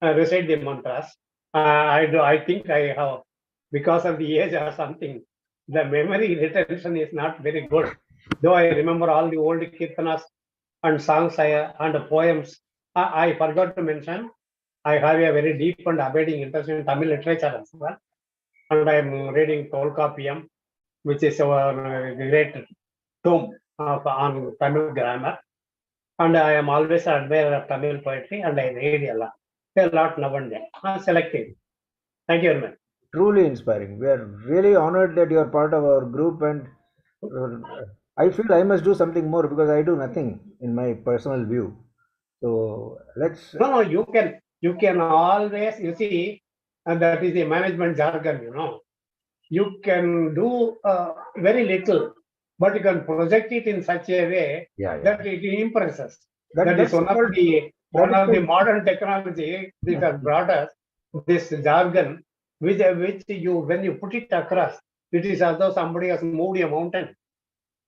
recite the mantras. I think I have, because of the age or something, the memory retention is not very good. Though I remember all the old kirtanas and songs and poems, I forgot to mention, I have a very deep and abiding interest in Tamil literature as well. And I am reading Tolkappiyam, which is a great tome on Tamil grammar. And I am always an admirer of Tamil poetry, and I read a lot now and then. I'm selective. Thank you very much. truly inspiring. We are really honored that you are part of our group, and I feel I must do something more because I do nothing in my personal view. So let's. No, you can always, you see, and that is a management jargon, you can do very little, but you can project it in such a way that it impresses. That is one of the modern technology that has brought us this jargon, which you, when you put it across, it is as though somebody has moved a mountain.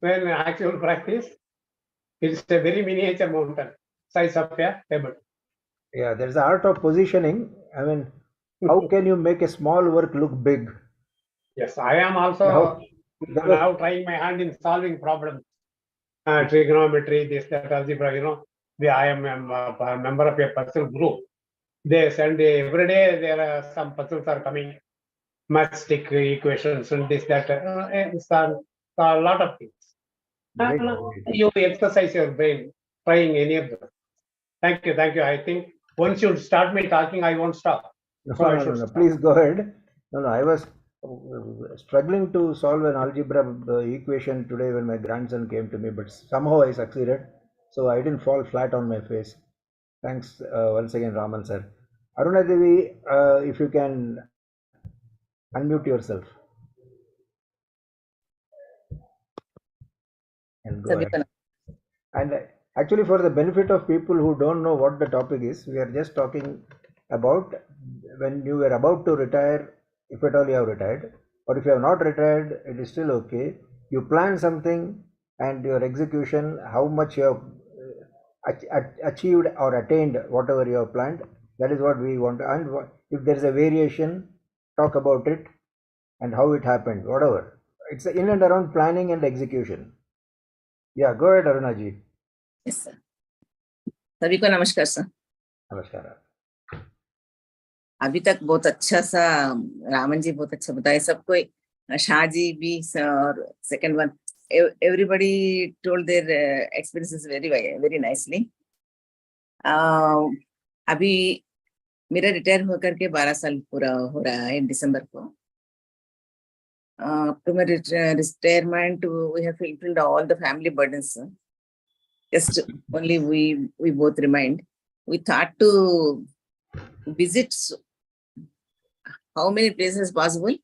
When in actual practice, it's a very miniature mountain, size of a table. Yeah, there's the art of positioning. I mean, how can you make a small work look big? Yes, I am also now trying my hand in solving problems. Trigonometry, this, that, algebra, I am a member of a puzzle group. They send every day, there are some puzzles are coming, matchstick equations and this, that, a lot of things. You exercise your brain trying any of them. Thank you. I think once you start me talking, I won't stop. No. Please go ahead. No, I was struggling to solve an algebra equation today when my grandson came to me, but somehow I succeeded. So I didn't fall flat on my face. Thanks once again, Raman sir. Aruna Devi, if you can unmute yourself and go ahead. And actually, for the benefit of people who don't know what the topic is, we are just talking about when you were about to retire, if at all you have retired, or if you have not retired, it is still okay. You plan something and your execution, how much you have achieved or attained whatever you have planned, that is what we want. And if there is a variation, talk about it and how it happened, whatever. It's in and around planning and execution. Yeah, go ahead, Aruna ji. Yes, sir. सभी को नमस्कार sir. नमस्कार. अभी तक बहुत अच्छा सा रामन जी बहुत अच्छा बताए सबको. शाहजी भी और second one, everybody told their experiences very nicely. अभी मेरा रिटायर होकर के 12 साल पूरा हो रहा है दिसंबर को. After my retirement, we have fulfilled all the family burdens. Just only we both remained. We thought to visit how many places possible,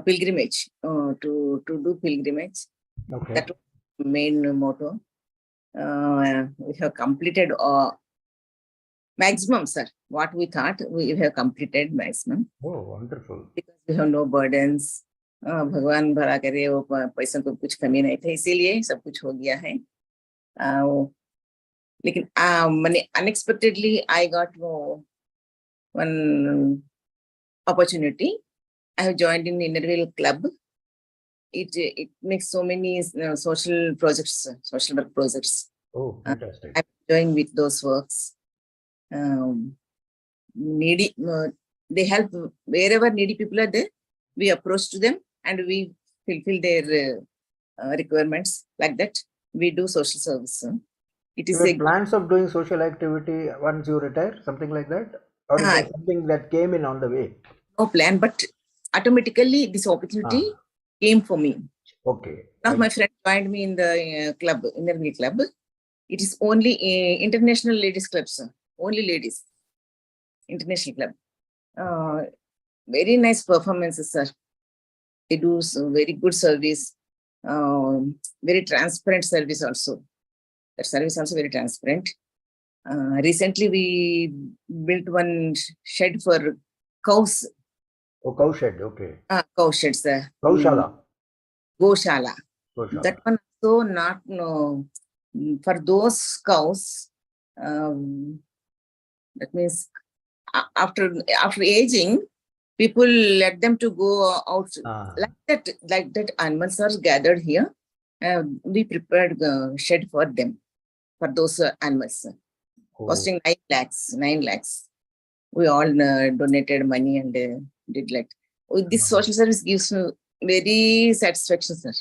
pilgrimage, to do pilgrimage. Okay. That was the main motto. We have completed maximum, sir. What we thought, we have completed maximum. Oh, wonderful. Because we have no burdens. भगवान भरा करे, वो पैसों को कुछ कमी नहीं था, इसीलिए सब कुछ हो गया है. लेकिन मैंने unexpectedly I got one opportunity. I have joined in Innerville Club. It makes so many social projects, social work projects. Oh, fantastic. I'm doing with those works. Needy, they help wherever needy people are there. We approach to them and we fulfill their requirements. Like that, we do social service. It is plans of doing social activity once you retire, something like that, or is it something that came in on the way? No plan, but automatically this opportunity came for me. Okay. Now my friend joined me in the club, Innerville Club. It is only international ladies club, sir. Only ladies. International club. Very nice performances, sir. They do very good service. Very transparent service also. That service also very transparent. Recently we built one shed for cows. Oh, cow shed, okay. Cow sheds, sir. Gaushala. Goshala. That one also not for those cows. That means after aging, people let them to go out like that. Animals are gathered here. We prepared a shed for them, for those animals, costing 9 lakhs. We all donated money and did like. This social service gives me very satisfaction, sir.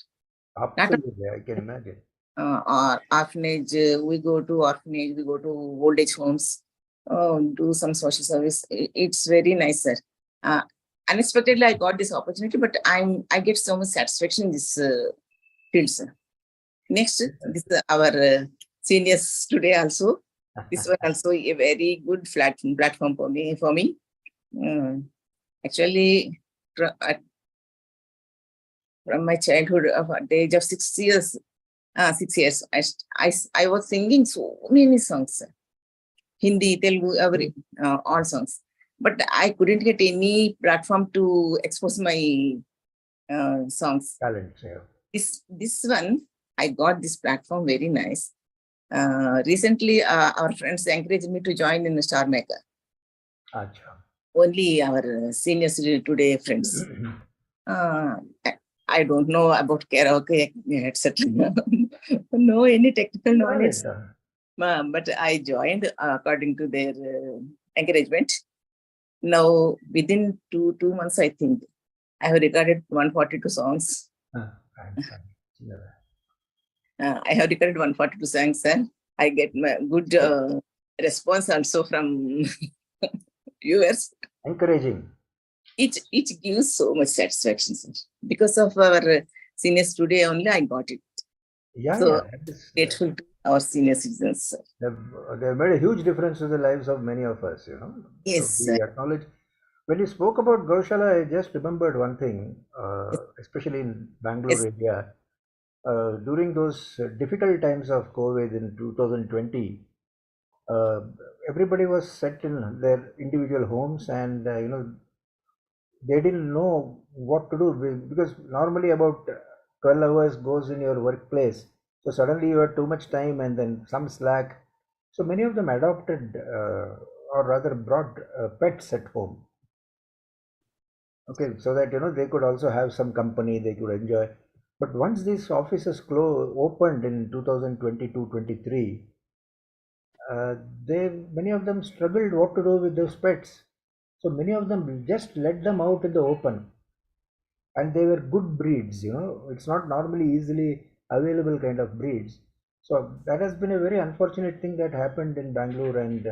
Absolutely, I can imagine. Orphanage, we go to orphanage, we go to old age homes, do some social service. It's very nice, sir. unexpectedly I got this opportunity, but I get so much satisfaction in this field, sir. Next, this our seniors today also. This was also a very good platform for me. Actually, from my childhood, at the age of 6 years, I was singing so many songs, sir. Hindi, Telugu, all songs. But I couldn't get any platform to expose my songs. Talent, yeah. This one, I got this platform very nice. Recently, our friends encouraged me to join in Star Maker. Achha. Only our seniors today friends. I don't know about karaoke, etc. No any technical knowledge. But I joined according to their encouragement. Now, within two months, I think, I have recorded 142 songs. I have recorded 142 songs, and I get good response also from viewers. Encouraging. It gives so much satisfaction, sir. Because of our seniors today only, I got it. Yeah, so yeah. Grateful to our senior citizens, sir. They've made a huge difference in the lives of many of us, you know. Yes, so we acknowledge. When you spoke about Gaushala, I just remembered one thing, especially in Bangalore area. During those difficult times of COVID in 2020, everybody was set in their individual homes, and they didn't know what to do because normally about 12 hours goes in your workplace. So suddenly you have too much time and then some slack. So many of them adopted or rather brought pets at home. Okay, so that they could also have some company, they could enjoy. But once these offices opened in 2022-23, many of them struggled what to do with those pets. So many of them just let them out in the open, and they were good breeds. It's not normally easily available kind of breeds. So that has been a very unfortunate thing that happened in Bangalore, and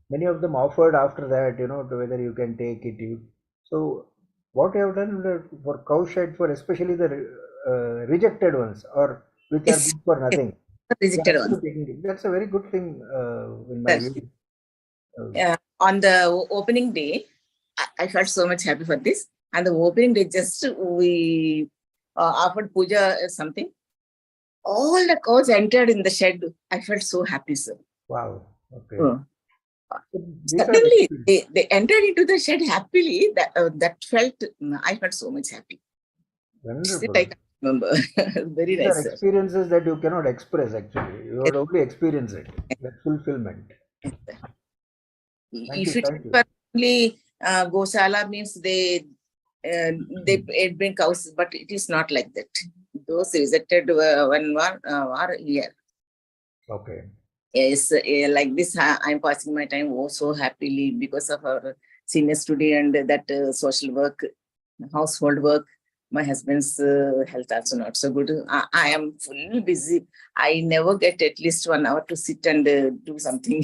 many of them offered after that, to whether you can take it. So what you have done for cow shed, for especially the rejected ones or which are good for nothing. Rejected ones. That's a very good thing in my view. On the opening day, I felt so much happy for this. And the opening day, just we offered puja something. All the cows entered in the shed. I felt so happy, sir. Wow. Okay. Suddenly, they entered into the shed happily. I felt so much happy. Wonderful. I can't remember. Very nice. These are experiences that you cannot express, actually. You would only experience it. That fulfillment. If it only Gosala means they bring cows, but it is not like that. Those rejected one are here. Okay. Yes, like this, I'm passing my time so happily because of our seniors today and that social work, household work. My husband's health also not so good. I am fully busy. I never get at least 1 hour to sit and do something.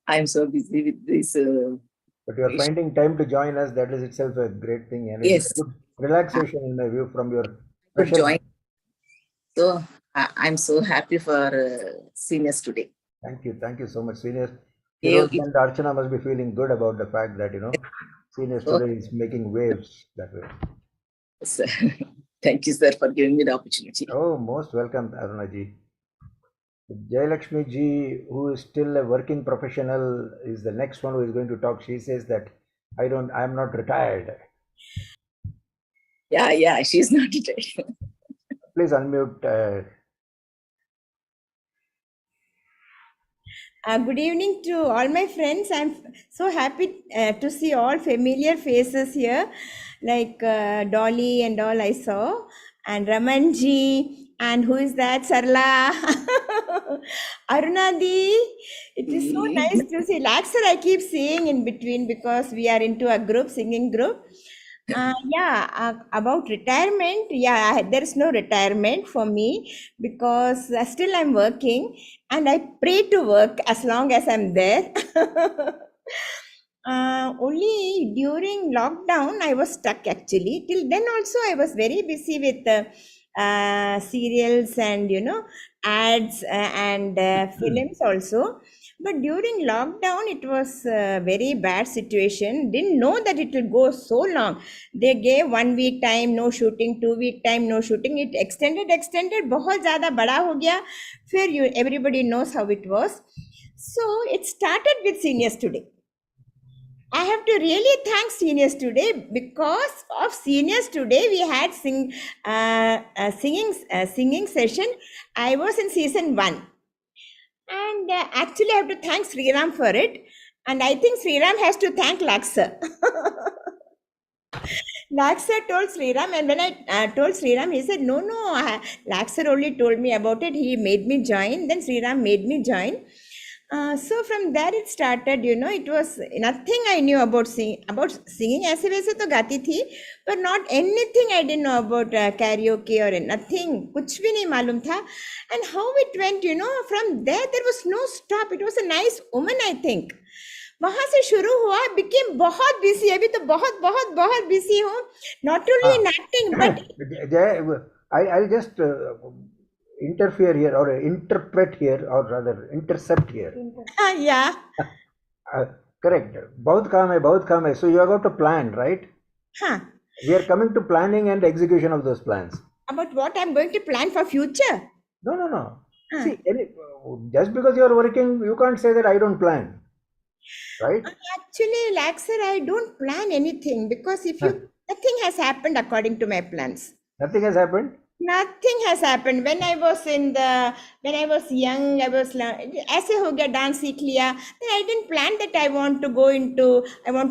I'm so busy with this. But you're finding time to join us. That is itself a great thing. And yes. It's a good relaxation in my view from your join. So I'm so happy for seniors today. Thank you. Thank you so much, seniors. And Archana must be feeling good about the fact that, seniors today is making waves that way. Sir. Thank you, sir, for giving me the opportunity. Oh, most welcome, Arunaji. Jayalakshmi ji, who is still a working professional, is the next one who is going to talk. She says that I'm not retired. Yeah, she's not retired. Please unmute. Good evening to all my friends. I'm so happy to see all familiar faces here, like Dolly and all I saw, and Ramanji, and who is that? Sarla, Arunadi. It is so nice to see. Laxer I keep seeing in between because we are into a group, singing group. About retirement, there is no retirement for me because still I'm working and I pray to work as long as I'm there. only during lockdown I was stuck actually. Till then also I was very busy with serials and ads and films also. But during lockdown it was a very bad situation. Didn't know that it will go so long. They gave 1 week time no shooting, 2 week time no shooting. It extended. बहुत ज़्यादा बड़ा हो गया. फिर everybody knows how it was. So it started with Seniors Today. I have to really thank Seniors Today. Because of Seniors Today, we had singing session. I was in season 1. And actually, I have to thank Sriram for it. And I think Sriram has to thank Laksa. Laksa told Sriram, and when I told Sriram, he said, no, Laksa only told me about it. He made me join. Then Sriram made me join. So from there it started, it was nothing I knew about singing. ऐसे वैसे तो गाती थी, but not anything I didn't know about karaoke or nothing. कुछ भी नहीं मालूम था. And how it went, from there was no stop. It was a nice woman, I think. वहां से शुरू हुआ, became बहुत busy. अभी तो बहुत busy हूँ. Not only in acting, but I'll just interfere here or interpret here or rather intercept here. Yeah. Correct. बहुत काम है. So you have got to plan, right? Huh. We are coming to planning and execution of those plans. About what I'm going to plan for future? No. Huh. See, just because you are working, you can't say that I don't plan. Right? Actually, Laxer, I don't plan anything because nothing has happened according to my plans. Nothing has happened? Nothing has happened. When I was young, I was ऐसे हो गया, dance सीख लिया. Then I didn't plan that I want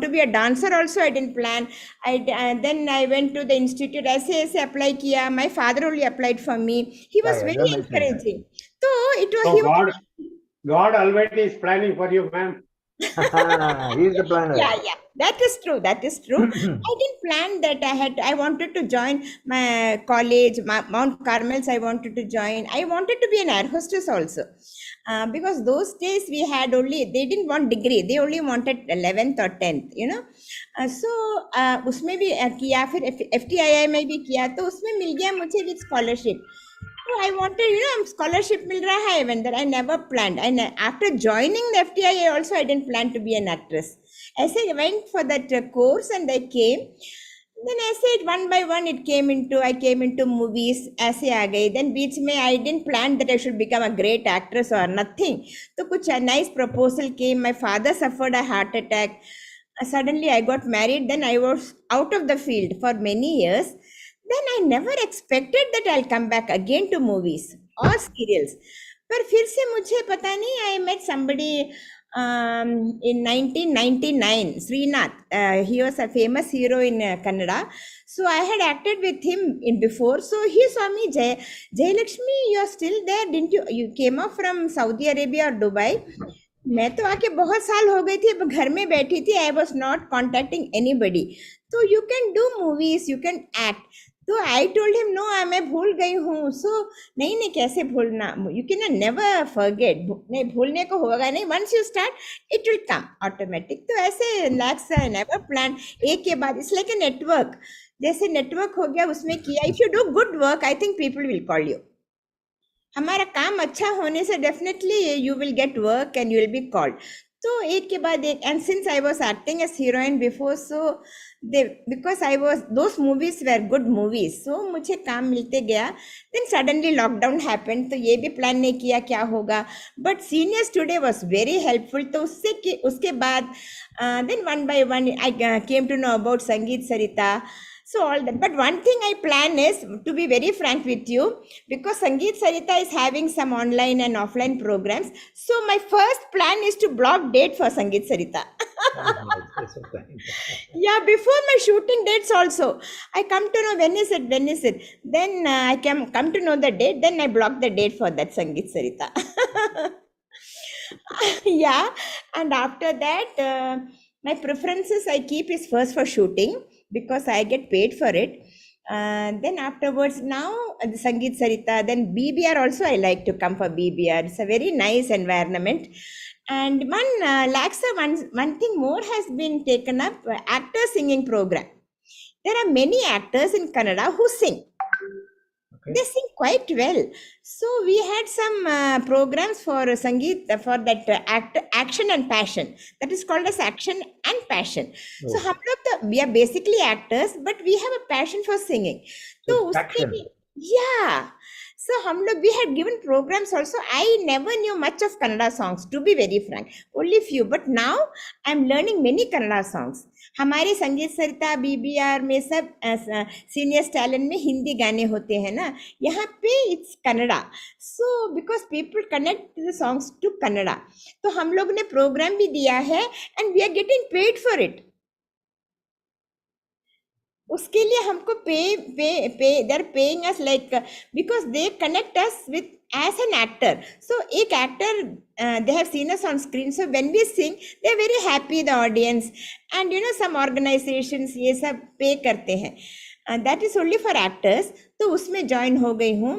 to be a dancer also. I didn't plan. Then I went to the institute. ऐसे apply किया. My father only applied for me. He was very encouraging. So it was. So God Almighty is planning for you, ma'am. He is the planner. Yeah, that is true. I didn't plan that I wanted to join my college, Mount Carmel's. I wanted to join. I wanted to be an air hostess also, because those days we had they didn't want degree, they only wanted 11th or 10th, so उसमें भी किया, फिर FTII में भी किया, तो उसमें मिल गया मुझे with scholarship. So I wanted, scholarship mil raha hai, when that I never planned. And after joining the FTIA also, I didn't plan to be an actress. I went for that course and I came. Then I said one by one I came into movies. ऐसे आ गई. Then बीच में I didn't plan that I should become a great actress or nothing. So कुछ a nice proposal came. My father suffered a heart attack. Suddenly I got married. Then I was out of the field for many years. Then I never expected that I'll come back again to movies or serials. पर फिर से मुझे पता नहीं, I met somebody in 1999, Srinath. He was a famous hero in Kannada. So I had acted with him in before. So he saw me, Jayalakshmi, you are still there, didn't you? You came up from Saudi Arabia or Dubai. मैं तो आके बहुत साल हो गई थी, अब घर में बैठी थी. I was not contacting anybody. So you can do movies, you can act. So I told him, no, मैं भूल गई हूँ. So नहीं कैसे भूलना? You can never forget. नहीं भूलने को होगा नहीं. Once you start, it will come automatic. तो ऐसे relax है, never plan. एक के बाद it's like a network. जैसे network हो गया उसमें किया. If you do good work, I think people will call you. हमारा काम अच्छा होने से definitely you will get work and you will be called. So एक के बाद एक, and since I was acting as heroine before, so because those movies were good movies, so मुझे काम मिलते गया. Then suddenly lockdown happened, तो ये भी plan नहीं किया क्या होगा. But Seniors Today was very helpful. तो उसके बाद then one by one I came to know about Sangeet Sarita. So all that. But one thing I plan is to be very frank with you, because Sangeet Sarita is having some online and offline programs. So my first plan is to block date for Sangeet Sarita. Yeah, before my shooting dates also, I come to know when is it. Then I come to know the date. Then I block the date for that Sangeet Sarita. Yeah, and after that, my preferences I keep is first for shooting, because I get paid for it. Then afterwards, now the Sangeet Sarita, then BBR also I like to come for BBR. It's a very nice environment. And one thing more has been taken up, actor singing program. There are many actors in Kannada who sing. Okay. They sing quite well. So we had some programs for Sangeet, for that action and passion. That is called as action and passion. Oh. So we are basically actors, but we have a passion for singing. So action. Yeah. So we had given programs also. I never knew much of Kannada songs, to be very frank. Only few. But now I'm learning many Kannada songs. हमारे संगीत सरिता BBR में सब seniors talent में हिंदी गाने होते हैं ना, यहाँ पे it's Kannada. So because people connect the songs to Kannada, तो हम लोग ने प्रोग्राम भी दिया है and we are getting paid for it. उसके लिए हमको they are paying us like, because they connect us with as an actor. So एक actor, they have seen us on screen, so when we sing they are very happy, the audience, and you know some organizations ये सब pay करते हैं. That is only for actors. तो उसमें join हो गई हूँ.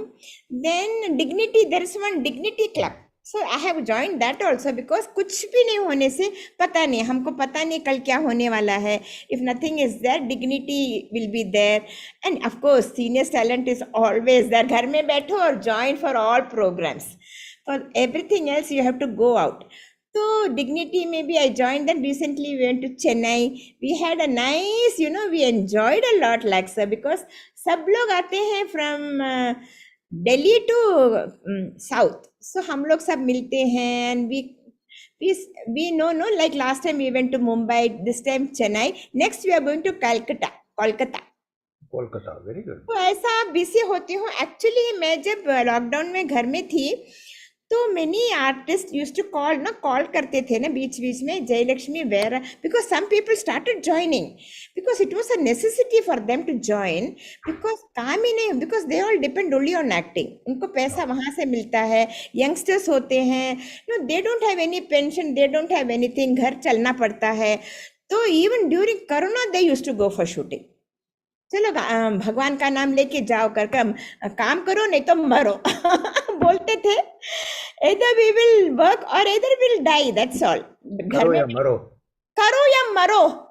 Then dignity, there is one dignity club. So I have joined that also because कुछ भी नहीं होने से पता नहीं, हमको पता नहीं कल क्या होने वाला है. If nothing is there, dignity will be there. And of course, seniors talent is always there. घर में बैठो और join for all programs. For everything else, you have to go out. So dignity, maybe I joined. Then recently we went to Chennai. We had a nice, you know, we enjoyed a lot, like sir, because सब लोग आते हैं from Delhi to South. So हम लोग सब मिलते हैं and we know, like last time we went to Mumbai, this time Chennai. Next we are going to Kolkata. Very good. तो ऐसा बिजी होती हूँ. एक्चुअली मैं जब लॉकडाउन में घर में थी तो many artists used to call करते थे ना बीच बीच में, Jayalakshmi where, because some people started joining because it was a necessity for them to join, because काम ही नहीं, because they all depend only on acting. उनको पैसा वहाँ से मिलता है, youngsters होते हैं, no, they don't have any pension, they don't have anything, घर चलना पड़ता है. तो even during Corona they used to go for shooting. चलो भगवान का नाम लेके जाओ, कर काम करो नहीं तो मरो. बोलते थे either we will work or either we will die, that's all. करो या मरो.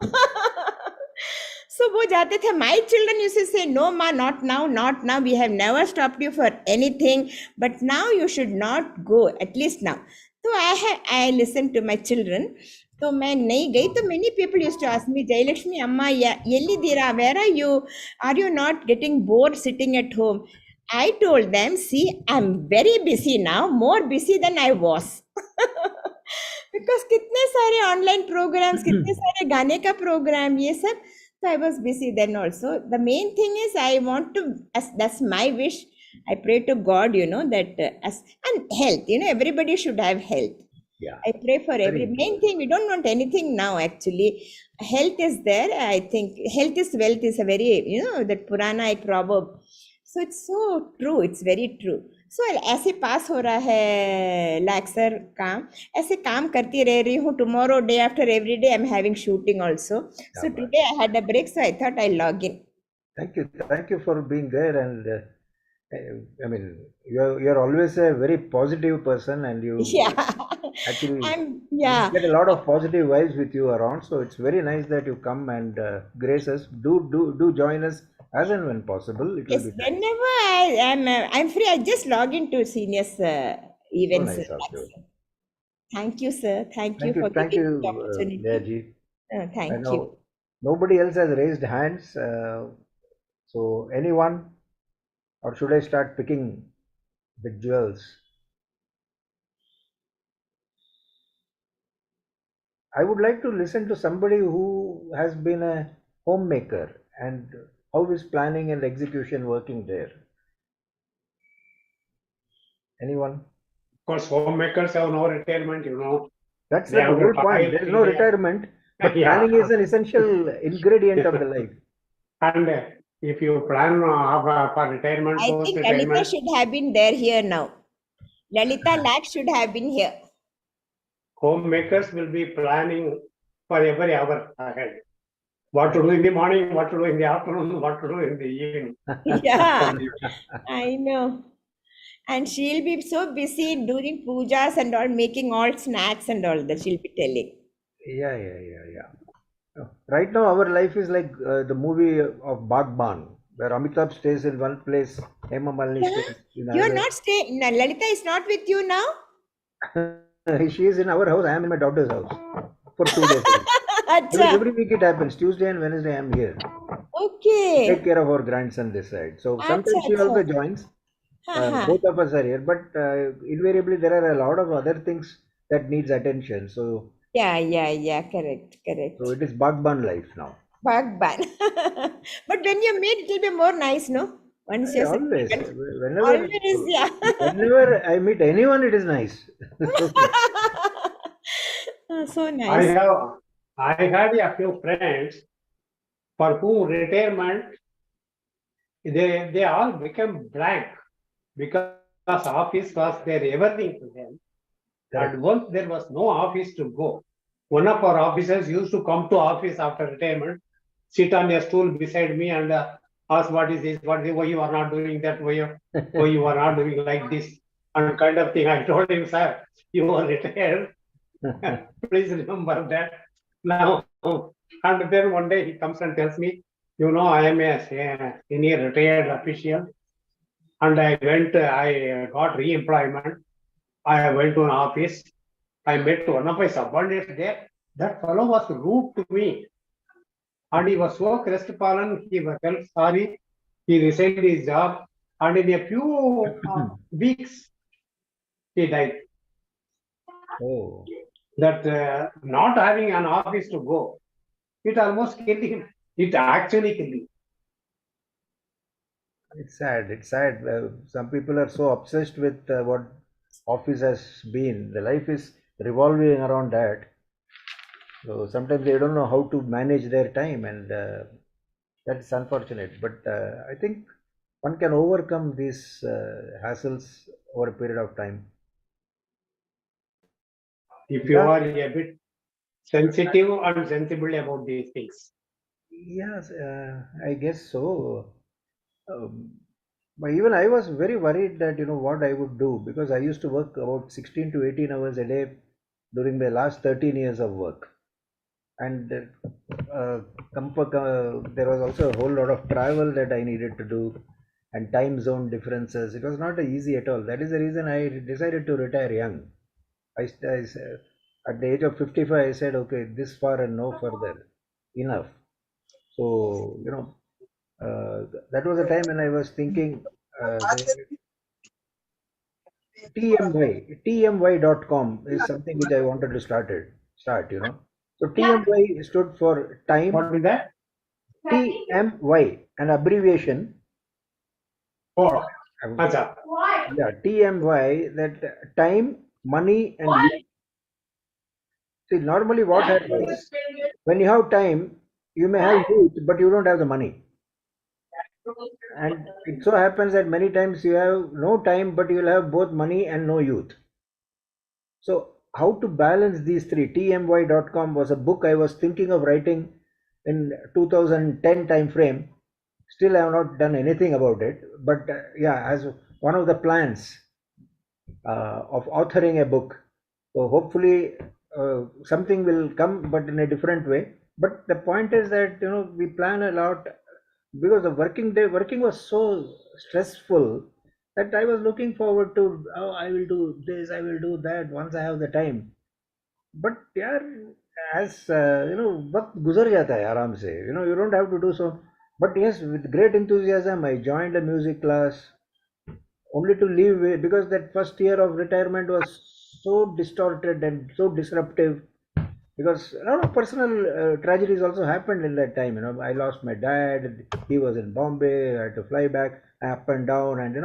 So वो जाते थे. My children used to say, no ma, not now, we have never stopped you for anything, but now you should not go, at least now. So I listened to my children. तो मैं नहीं गई. तो many people used to ask me, Jayalakshmi amma yellidira, where are you not getting bored sitting at home? I told them, see, I'm very busy now, more busy than I was. Because कितने सारे online programs, कितने सारे गाने का program, ये सब. So I was busy then also. The main thing is I want to, that's my wish. I pray to God, you know, that and health, you know, everybody should have health. Yeah. I pray for every main thing. We don't want anything now, actually. Health is there. I think health is wealth is a very, you know, that Purana proverb. So it's so true. It's very true. So ऐसे पास हो रहा है लाक्सर काम, ऐसे काम करती रह रही हूँ. Tomorrow, day after, every day I'm having shooting also. So today I had a break, so I thought I'll log in. Thank you for being there, and I mean you're always a very positive person, and you actually you get a lot of positive vibes with you around. So it's very nice that you come and grace us. Do join us as and when possible. It will be nice. Whenever I'm free, I just log into seniors events. So nice of you. Thank you, sir. Thank you for giving me the opportunity. Leah, thank you. Nobody else has raised hands. So anyone, or should I start picking the jewels? I would like to listen to somebody who has been a homemaker and how is planning and execution working there. Anyone? Of course, homemakers have no retirement, you know. That's the whole point. There is no retirement, but planning is an essential ingredient of the life. And if you plan for retirement, I think Lalita should have been here now. Lalita Lack should have been here. Homemakers will be planning for every hour ahead. What to do in the morning, what to do in the afternoon, what to do in the evening. Yeah, I know. And she'll be so busy during pujas and all, making all snacks and all that she'll be telling. Yeah. Right now, our life is like the movie of Bagban, where Amitabh stays in one place, Hema Malini Yeah. stays in You're another. not staying. Lalita is not with you now? She is in our house. I am in my daughter's house for 2 days. Acha. Every week it happens. Tuesday and Wednesday I am here to take Okay. care of our grandson this side. So Acha, sometimes she acha. also joins. Ha ha. Both of us are here, but invariably there are a lot of other things that needs attention. Yeah. Correct, So correct. it is Bagban life now. Bagban. But when you meet, it will be more nice, no? Once I you're always, settled. whenever, Always, yeah. whenever I meet anyone, it is nice. So I nice. have, I had a few friends for whom retirement, they all become blank because office was their everything to them. Correct. And once there was no office to go, one of our officers used to come to office after retirement, sit on a stool beside me and ask, what is this, why you are not doing that, why you are not doing like this, and kind of thing. I told him, sir, you are retired. Please remember that. Now, and then one day he comes and tells me, I am a senior retired official, and I got re-employment. I went to an office. I met one of my subordinates there. That fellow was rude to me. And he was so crestfallen, he was felt sorry. He resigned his job. And in a few weeks, he died. Oh, That not having an office to go, it almost killed him. It actually killed him. it's sad. It's sad. Some people are so obsessed with what office has been. The life is revolving around that. So sometimes they don't know how to manage their time, and that's unfortunate. But I think one can overcome these hassles over a period of time. If you Yeah, are a bit sensitive and sensible about these things. yes, I guess so. Um, but even I was very worried that what I would do, because I used to work about 16 to 18 hours a day during the last 13 years of work, and there was also a whole lot of travel that I needed to do, and time zone differences. It was not easy at all. That is the reason I decided to retire young. At the age of 55, I said, okay, this far and no further, enough. So, that was a time when I was thinking, the tmy.com is something which I wanted to start. So TMY stood for time, What is that? TMY, an abbreviation. Oh, um, acha. yeah, TMY, that time, money, and youth. See, normally what happens when you have time, you may have youth, but you don't have the money. And it so happens that many times you have no time, but you'll have both money and no youth. So, how to balance these three? TMY.com was a book I was thinking of writing in 2010 time frame. Still, I have not done anything about it. But yeah, as one of the plans of authoring a book. So hopefully something will come, but in a different way. But the point is that we plan a lot because the working was so stressful that I was looking forward to, oh, I will do this, I will do that once I have the time. But यार, as वक्त गुजर जाता है आराम से. You don't have to do so. But yes, with great enthusiasm, I joined a music class, only to leave because that first year of retirement was so distorted and so disruptive, because a lot of personal tragedies also happened in that time. I lost my dad. He was in Bombay. I had to fly back up and down, and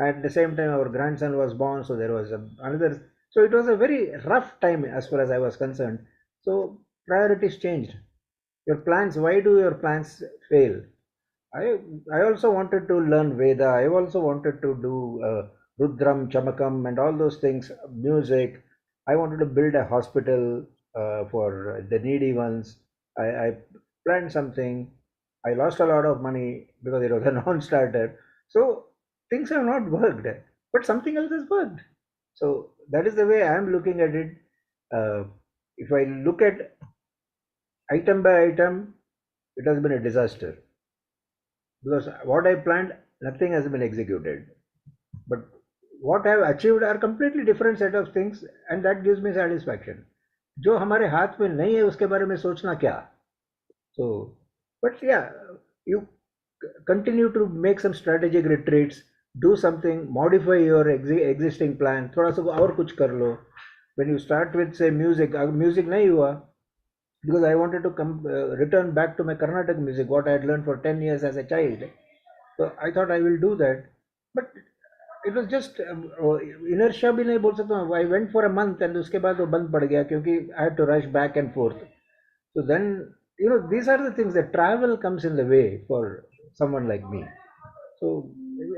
at the same time our grandson was born, so there was another. So it was a very rough time as far as I was concerned. So priorities changed. Your plans, why do your plans fail? I I also wanted to learn Veda. I also wanted to do Rudram, Chamakam, and all those things, music. I wanted to build a hospital for the needy ones. I planned something. I lost a lot of money because it was a non-starter. So things have not worked. but something else has worked. So that is the way I am looking at it. If I look at item by item, it has been a disaster, because what I planned, nothing has been executed. But what I have achieved are completely different set of things, and that gives me satisfaction. जो हमारे हाथ में नहीं है उसके बारे में सोचना क्या? So, but yeah, you continue to make some strategic retreats, do something, modify your existing plan, थोड़ा सा और कुछ कर लो. When you start with say music, music नहीं हुआ, because I wanted to come return back to my Carnatic music, what I had learned for 10 years as a child. So I thought I will do that, but it was just inertia भी नहीं बोल सकता हूँ. I went for a month and उसके बाद वो बंद पड़ गया क्योंकि I had to rush back and forth. So then, you know, these are the things that travel comes in the way for someone like me. So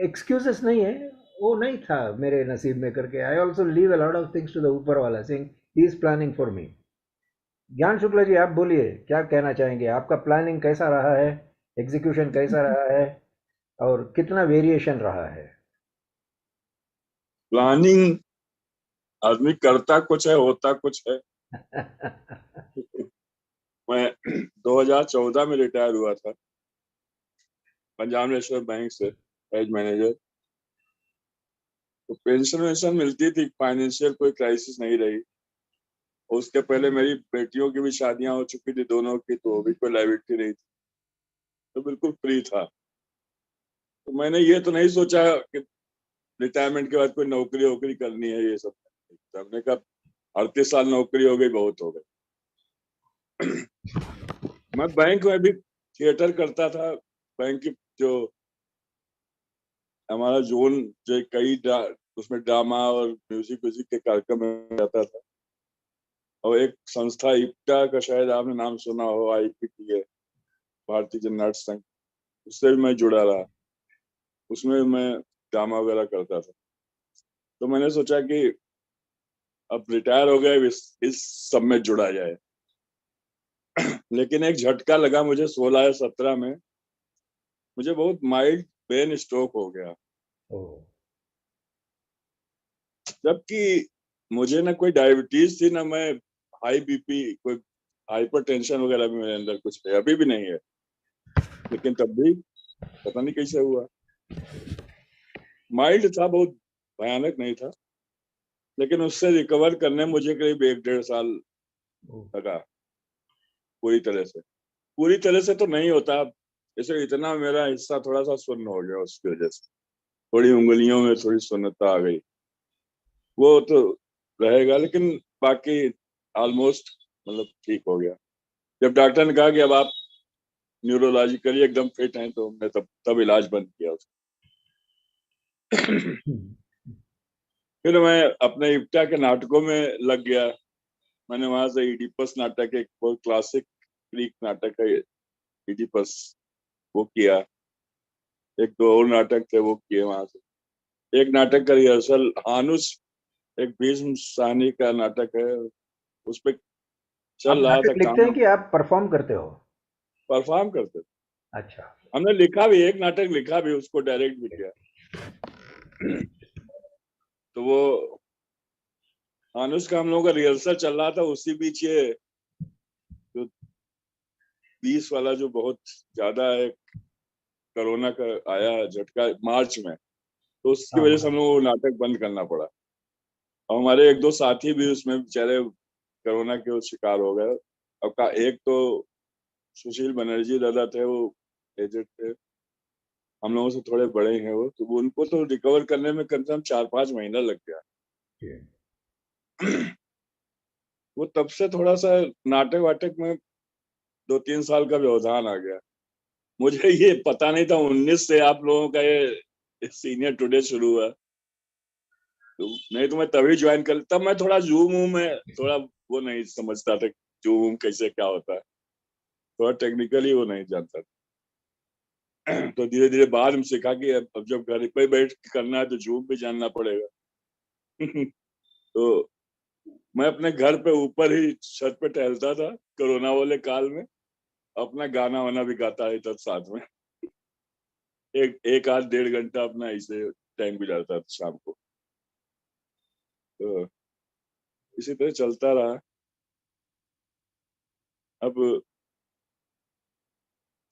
excuses नहीं है, वो नहीं था मेरे नसीब में करके. I also leave a lot of things to the ऊपर वाला, saying he is planning for me. ज्ञान शुक्ला जी, आप बोलिए क्या कहना चाहेंगे? आपका प्लानिंग कैसा रहा है, एग्जीक्यूशन कैसा रहा है, और कितना वेरिएशन रहा है? प्लानिंग आदमी करता कुछ है, होता कुछ है. मैं 2014 में रिटायर हुआ था पंजाब नेशनल बैंक से एज मैनेजर. तो पेंशन मिलती थी, फाइनेंशियल कोई क्राइसिस नहीं रही. उसके पहले मेरी बेटियों की भी शादियां हो चुकी थी, दोनों की, तो भी कोई लायबिलिटी नहीं थी, तो बिल्कुल फ्री था. तो मैंने ये तो नहीं सोचा कि रिटायरमेंट के बाद कोई नौकरी वोकरी करनी है, ये सब. हमने कहा 38 साल नौकरी हो गई, बहुत हो गई. मैं बैंक में भी थिएटर करता था. बैंक की जो हमारा जोन, जो कई उसमें ड्रामा और म्यूजिक के कार्यक्रम में जाता था. और एक संस्था इप्टा का, शायद आपने नाम सुना हो, IPT है, भारतीय जन नाट्य संघ, उससे भी मैं जुड़ा रहा. उसमें मैं ड्रामा वगैरह करता था. तो मैंने सोचा कि अब रिटायर हो गए, इस सब में जुड़ा जाए. लेकिन एक झटका लगा मुझे 16 या 17 में. मुझे बहुत माइल्ड ब्रेन स्ट्रोक हो गया. जबकि मुझे ना कोई डायबिटीज थी, ना मैं हाई BP, कोई हाइपरटेंशन वगैरह भी मेरे अंदर कुछ है, अभी भी नहीं है. लेकिन तब भी पता नहीं कैसे हुआ. माइल्ड था, बहुत भयानक नहीं था. लेकिन उससे रिकवर करने मुझे करीब 1-1.5 साल लगा. पूरी तरह से तो नहीं होता. जैसे इतना मेरा हिस्सा थोड़ा सा सुन्न हो गया, उसकी वजह से थोड़ी उंगलियों में थोड़ी सुन्नता आ गई. वो तो रहेगा, लेकिन बाकी ऑलमोस्ट मतलब ठीक हो गया. जब डॉक्टर ने कहा कि अब आप न्यूरोलॉजिकली एकदम फिट हैं, तो हमने तब इलाज बंद किया उसका. फिर मैं अपने इप्टा के नाटकों में लग गया. मैंने वहां से इडिपस नाटक, एक बहुत क्लासिक ग्रीक नाटक है इडिपस, वो किया. 1-2 और नाटक थे, वो किए वहां से. एक नाटक का रिहर्सल, हानुस, एक भीष्म साहनी का नाटक है, उस पे चल रहा था. लिखते हैं कि आप परफॉर्म करते हो? परफॉर्म करते थे. अच्छा. हमने लिखा भी, एक नाटक लिखा भी, उसको डायरेक्ट भी किया. तो वो हानुस का हम लोगों का रिहर्सल चल रहा था. उसी बीच ये जो 20 वाला जो बहुत ज्यादा है, कोरोना का आया झटका मार्च में, तो उसकी वजह से हम लोगों को नाटक बंद करना पड़ा. और हमारे 1-2 साथी भी उसमें बेचारे कोरोना के शिकार हो गए. अब का एक तो सुशील बनर्जी दादा थे, वो एजेड थे, हम लोगों से थोड़े बड़े हैं वो, तो उनको तो रिकवर करने में कम से कम 4-5 महीना लग गया. वो तब से थोड़ा सा नाटक वाटक में 2-3 साल का व्यवधान आ गया. मुझे ये पता नहीं था 19 से आप लोगों का ये सीनियर टुडे शुरू हुआ. तो नहीं तो मैं तभी ज्वाइन कर, तब मैं थोड़ा जूम में थोड़ा वो नहीं समझता था, जूम कैसे क्या होता है, थोड़ा टेक्निकली वो नहीं जानता था. तो धीरे धीरे बाद में सीखा कि अब जब घर पे बैठ के करना है तो जूम भी जानना पड़ेगा. तो मैं अपने घर पे ऊपर ही छत पे टहलता था कोरोना वाले काल में, अपना गाना वाना भी गाता है तब साथ में. एक आध 1.5 घंटा अपना ऐसे टाइम गुजारता था शाम को. तो इसी तरह चलता रहा। अब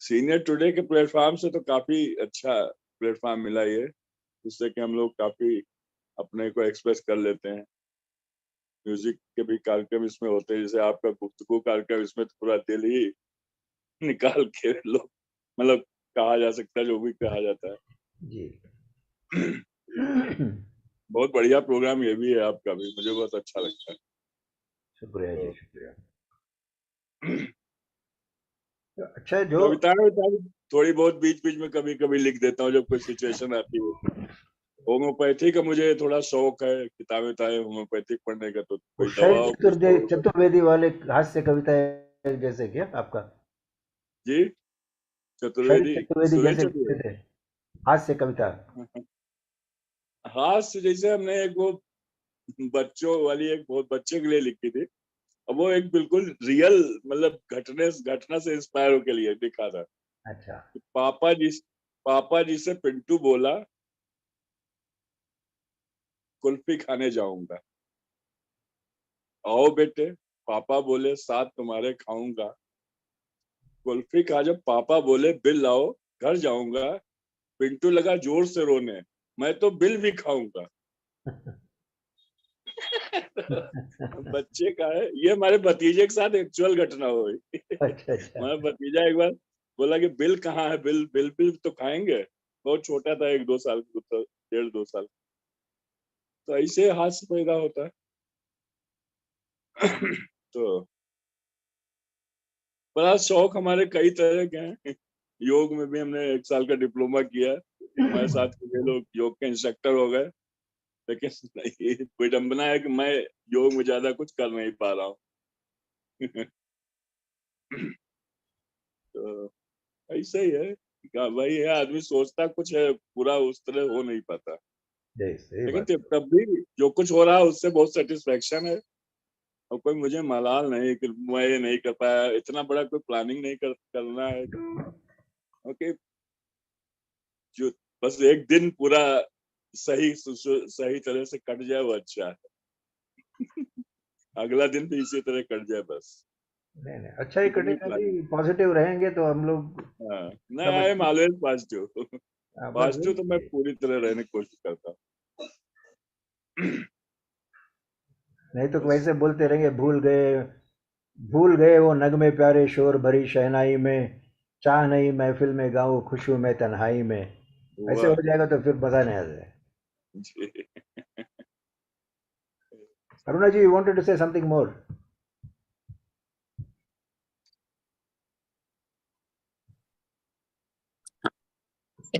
सीनियर टुडे के प्लेटफॉर्म से तो काफी अच्छा प्लेटफॉर्म मिला ये, जिससे कि हम लोग काफी अपने को एक्सप्रेस कर लेते हैं। म्यूजिक के भी कार्यक्रम इसमें होते हैं, जैसे आपका गुफ्तगू कार्यक्रम, इसमें तो पूरा दिल ही निकाल के लोग, मतलब कहा जा सकता है, जो भी कहा जाता है जी। बहुत बढ़िया प्रोग्राम ये भी है आपका भी, मुझे बहुत अच्छा लगता है। शुक्रिया जी, शुक्रिया। अच्छा, जो कविताएं थोड़ी बहुत बीच बीच में कभी कभी लिख देता हूँ जब कोई सिचुएशन आती है। होम्योपैथी का मुझे थोड़ा शौक है, किताबें होम्योपैथिक पढ़ने का, तो कोई दवा चतुर्वेदी वाले हास्य कविताएं जैसे क्या आपका? जी, चतुर्वेदी जैसे लिखते थे हास्य कविता। हास्य जैसे हमने एक वो बच्चों वाली एक बहुत बच्चे के लिए लिखी थी, अब वो एक बिल्कुल रियल, मतलब घटना से इंस्पायर होके लिए लिखा था। अच्छा। पापा जी से पिंटू बोला, कुल्फी खाने जाऊंगा। आओ बेटे, पापा बोले साथ तुम्हारे खाऊंगा। कुल्फी खा जब पापा बोले बिल लाओ, घर जाऊंगा। पिंटू लगा जोर से रोने, मैं तो बिल भी खाऊंगा। बच्चे का है ये, हमारे भतीजे के साथ एक्चुअल घटना हुई। अच्छा। हमारा भतीजा एक बार बोला कि बिल कहाँ है, बिल तो खाएंगे। बहुत छोटा था, 1-2 साल, 1.5-2 साल। तो ऐसे हास्य पैदा होता है। तो बड़ा शौक हमारे कई तरह के हैं। योग में भी हमने 1 साल का डिप्लोमा किया, हमारे साथ के लोग योग के इंस्ट्रक्टर हो गए। लेकिन विडंबना है कि मैं योग में ज्यादा कुछ कर नहीं पा रहा हूँ। तो ऐसा ही है, भाई है, आदमी सोचता कुछ है, पूरा उस तरह हो नहीं पाता। लेकिन तब भी जो कुछ हो रहा है उससे बहुत सेटिस्फेक्शन है। और कोई मुझे मलाल नहीं कि मैं ये नहीं कर पाया, इतना बड़ा कोई प्लानिंग नहीं करना है। ओके, जो बस एक दिन पूरा सही तरह से कट जाए वो अच्छा है। अगला दिन भी इसी तरह कट जाए बस। नहीं, अच्छा ही कटेगा जी, पॉजिटिव रहेंगे तो हम लोग। हाँ, नहीं, I am always positive. Positive तो मैं पूरी तरह रहने की कोशिश करता हूँ। नहीं तो वैसे बोलते रहेंगे, भूल गए वो नगमे प्यारे शोर भरी शहनाई में, चाह नहीं महफिल में गाऊं खुश हूं मैं तन्हाई में। ऐसे हो जाएगा तो फिर मजा नहीं आता है। अरुणा जी, you wanted to say something more?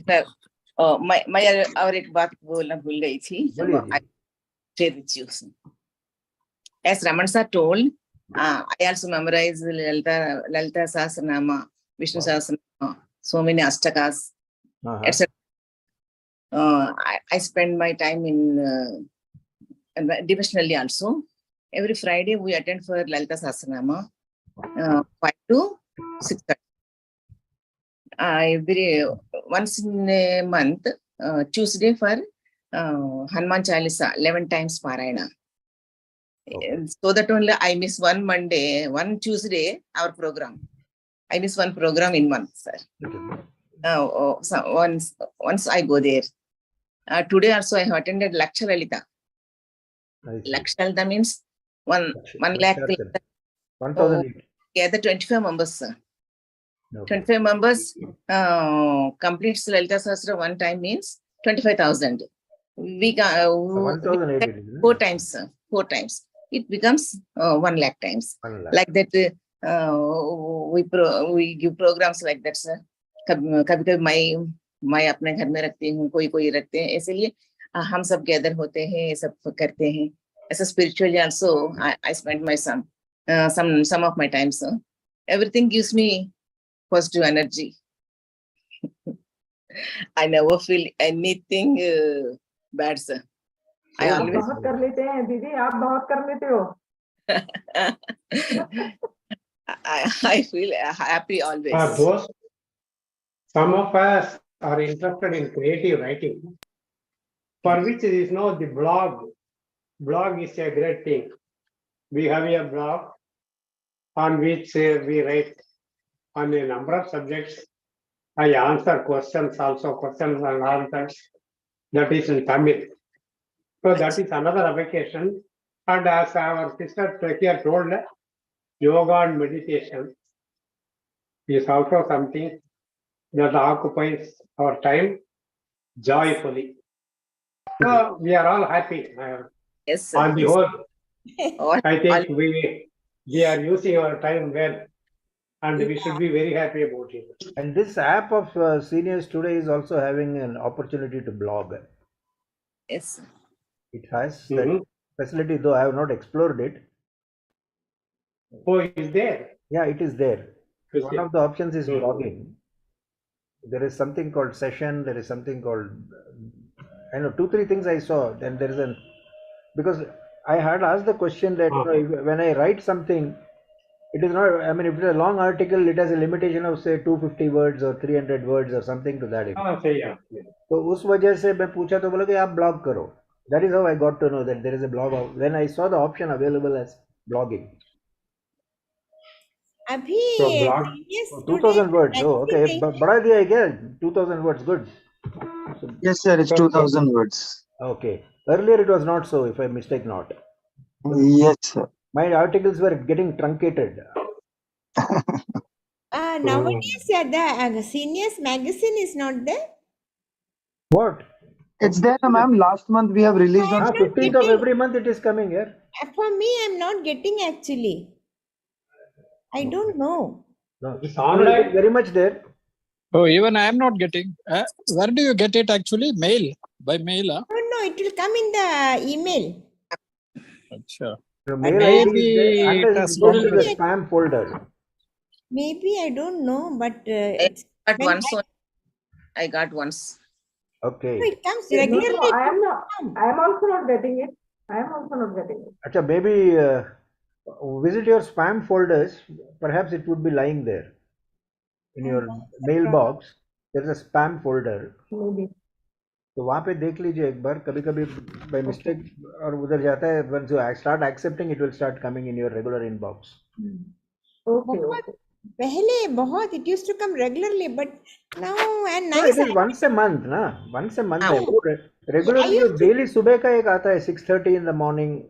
मैं और एक बात बोलना भूल गई थी। As Raman sir told, I also memorized Lalita Sahasranama, Vishnu Sahasranama, so many Ashtakas, etc. I spend my time in devotionally also. Every Friday we attend for Lalita Sahasranama, 5 to 6:30. Once in a month, Tuesday for Hanuman Chalisa, 11 times Parayana. So that only I miss one Monday, one Tuesday, our program. I miss one program in month, sir. So once I go there. Today also I have attended Laksha Lalita. Laksha Lalita means 1 lakh. 1,008. Gather 25 members, sir. 25 members completes Lalita Sahasra one time means 25,000. We 1,008 4 times, sir. 4 times. It becomes 1 lakh times. 1 lakh. Like that, we give programs like that, sir. कभी मैं अपने घर में रखती हूँ, कोई रखते हैं, इसलिए हम सब गैदर होते हैं, सब करते हैं. As a spiritually also, I spend my some of my time, sir. Everything gives me positive energy. I never feel anything bad, sir. आप बहुत कर लेते हैं दीदी, आप बहुत कर लेते हो. I feel happy always. Some of us are interested in creative writing, for which there is no the blog blog is a great thing. We have a blog on which we write on a number of subjects. I answer questions also, questions and answers. That is in Tamil. So that is another application. And as our sister here told, yoga and meditation is also something that occupies our time joyfully. So we are all happy. Yes, sir. On the whole, All, I all, think we are using our time well, and we should be very happy about it. And this app of Seniors today is also having an opportunity to blog. yes, sir. It has that facility, though I have not explored it. Oh, is there? Yeah, it is there. Is One it? of the options is blogging. There is something called session. There is something called, I know 2-3 things I saw. Then there is an, because I had asked the question that when I write something, it is not, I mean, if it's a long article, it has a limitation of say 250 words or 300 words or something to that effect. तो उस वजह से मैं पूछा तो बोला कि आप blog करो. That is how I got to know that there is a blog. When I saw the option available as blogging. अभी So blog 2000 words. Oh, okay. बढ़ा दिया है क्या? 2000 words. Good. So, yes, sir. It's 2000 words. Okay. Earlier it was not so, if I mistake not. Yes, sir. My articles were getting truncated. Nowadays, the Seniors magazine is not there. What? It's there, ma'am. Last month we have released on 15th of every month it is coming here. For me, I'm not getting actually. I don't know. No, it's online. Very much there. Oh, even I am not getting. Where do you get it actually? Mail? By mail? Huh? No, it will come in the email. Achha. The mail ID is going to the spam folder. Maybe I don't know, but I got once. Okay. No, it comes regularly. No, I am also not getting it. Achha, maybe visit your spam folders. Perhaps it would be lying there in your mailbox. There is a spam folder. Maybe. तो वहाँ पे देख लीजिए एक बार कभी-कभी by mistake और उधर जाता है. Once you start accepting, it will start coming in your regular inbox. Okay. पहले बहुत it used to come regularly, but now and No, nice. it is once a month, ना? Once a month है. वो regularly daily सुबह का एक आता है 6:30 in the morning.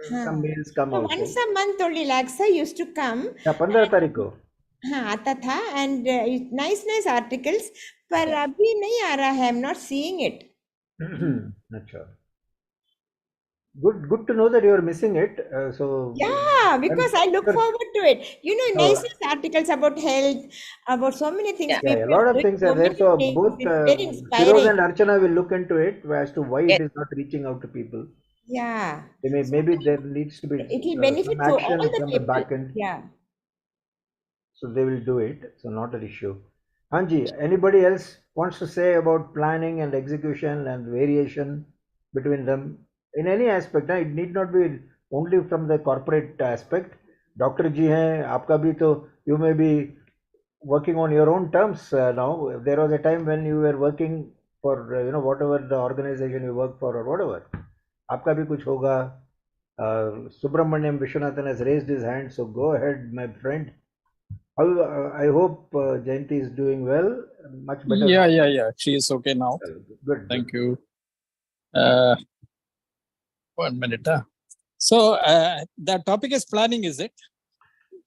Some mails come also. Once a month only Laksa used to come. 15 तारीख को. हाँ आता था and nice articles. पर अभी नहीं आ रहा है. I'm not seeing it. अच्छा. Good to know that you are missing it. So yeah, because I look forward to it. You know, nice articles about health, about so many things. Yeah, a lot of things are there. So both Firoz and Archana will look into it as to why it is not reaching out to people. Yeah. Maybe there needs to be it will benefit some to action all the from people. the back end. Yeah. So they will do it. So not an issue. Hanji, anybody else wants to say about planning and execution and variation between them in any aspect? It need not be only from the corporate aspect. Dr. Ji hai, aapka bhi to, you may be working on your own terms now. There was a time when you were working for whatever the organization you work for or whatever. आपका भी कुछ होगा. Subramaniam Vishwanathan has raised his hand, so go ahead, my friend. I hope Jayanti is doing well, much better. Yeah. She is okay now. Good. Thank you. 1 minute. So the topic is planning, is it?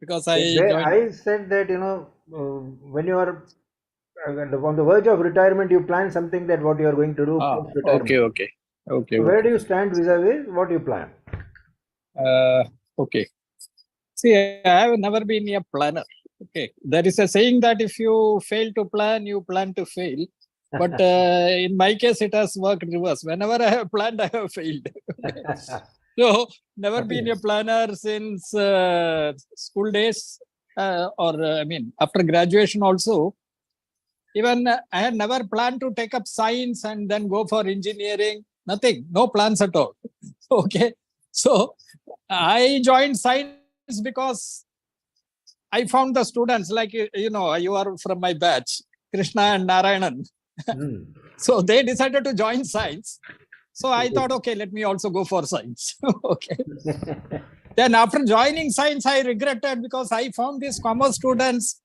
Because I said that when you are on the verge of retirement, you plan something that what you are going to do post retirement. Okay. So where do you stand vis-a-vis what you plan? Okay. See, I have never been a planner. Okay. There is a saying that if you fail to plan, you plan to fail. But in my case, it has worked reverse. Whenever I have planned, I have failed. So, never been a planner since school days after graduation also. Even I had never planned to take up science and then go for engineering. Nothing, no plans at all. Okay. So, I joined science because I found the students like, you are from my batch, Krishna and Narayanan. So, they decided to join science. So I thought, okay, let me also go for science. Okay. Then after joining science, I regretted because I found these commerce students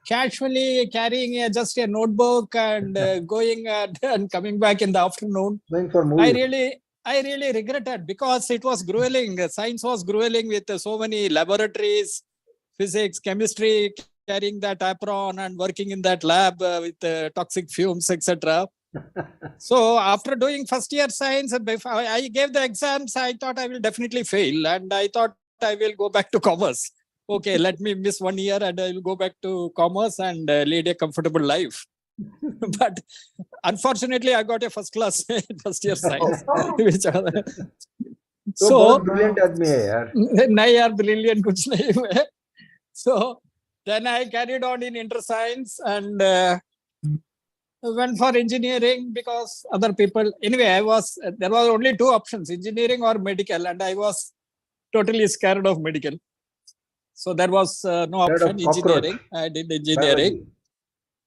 casually carrying just a notebook and going and coming back in the afternoon. Going for movies. I really regretted because it was grueling. Science was grueling with so many laboratories, physics, chemistry, carrying that apron and working in that lab with toxic fumes, etc. So after doing first year science, I gave the exams. I thought I will definitely fail, and I thought I will go back to commerce. Okay, let me miss 1 year and I will go back to commerce and lead a comfortable life. But unfortunately, I got a first class first year science. Which तो बहुत brilliant आदमी है यार. नहीं यार, brilliant कुछ नहीं है. So then I carried on in inter science and went for engineering because other people. Anyway, there was only two options: engineering or medical, and I was totally scared of medical. So there was no option. Engineering. I did engineering.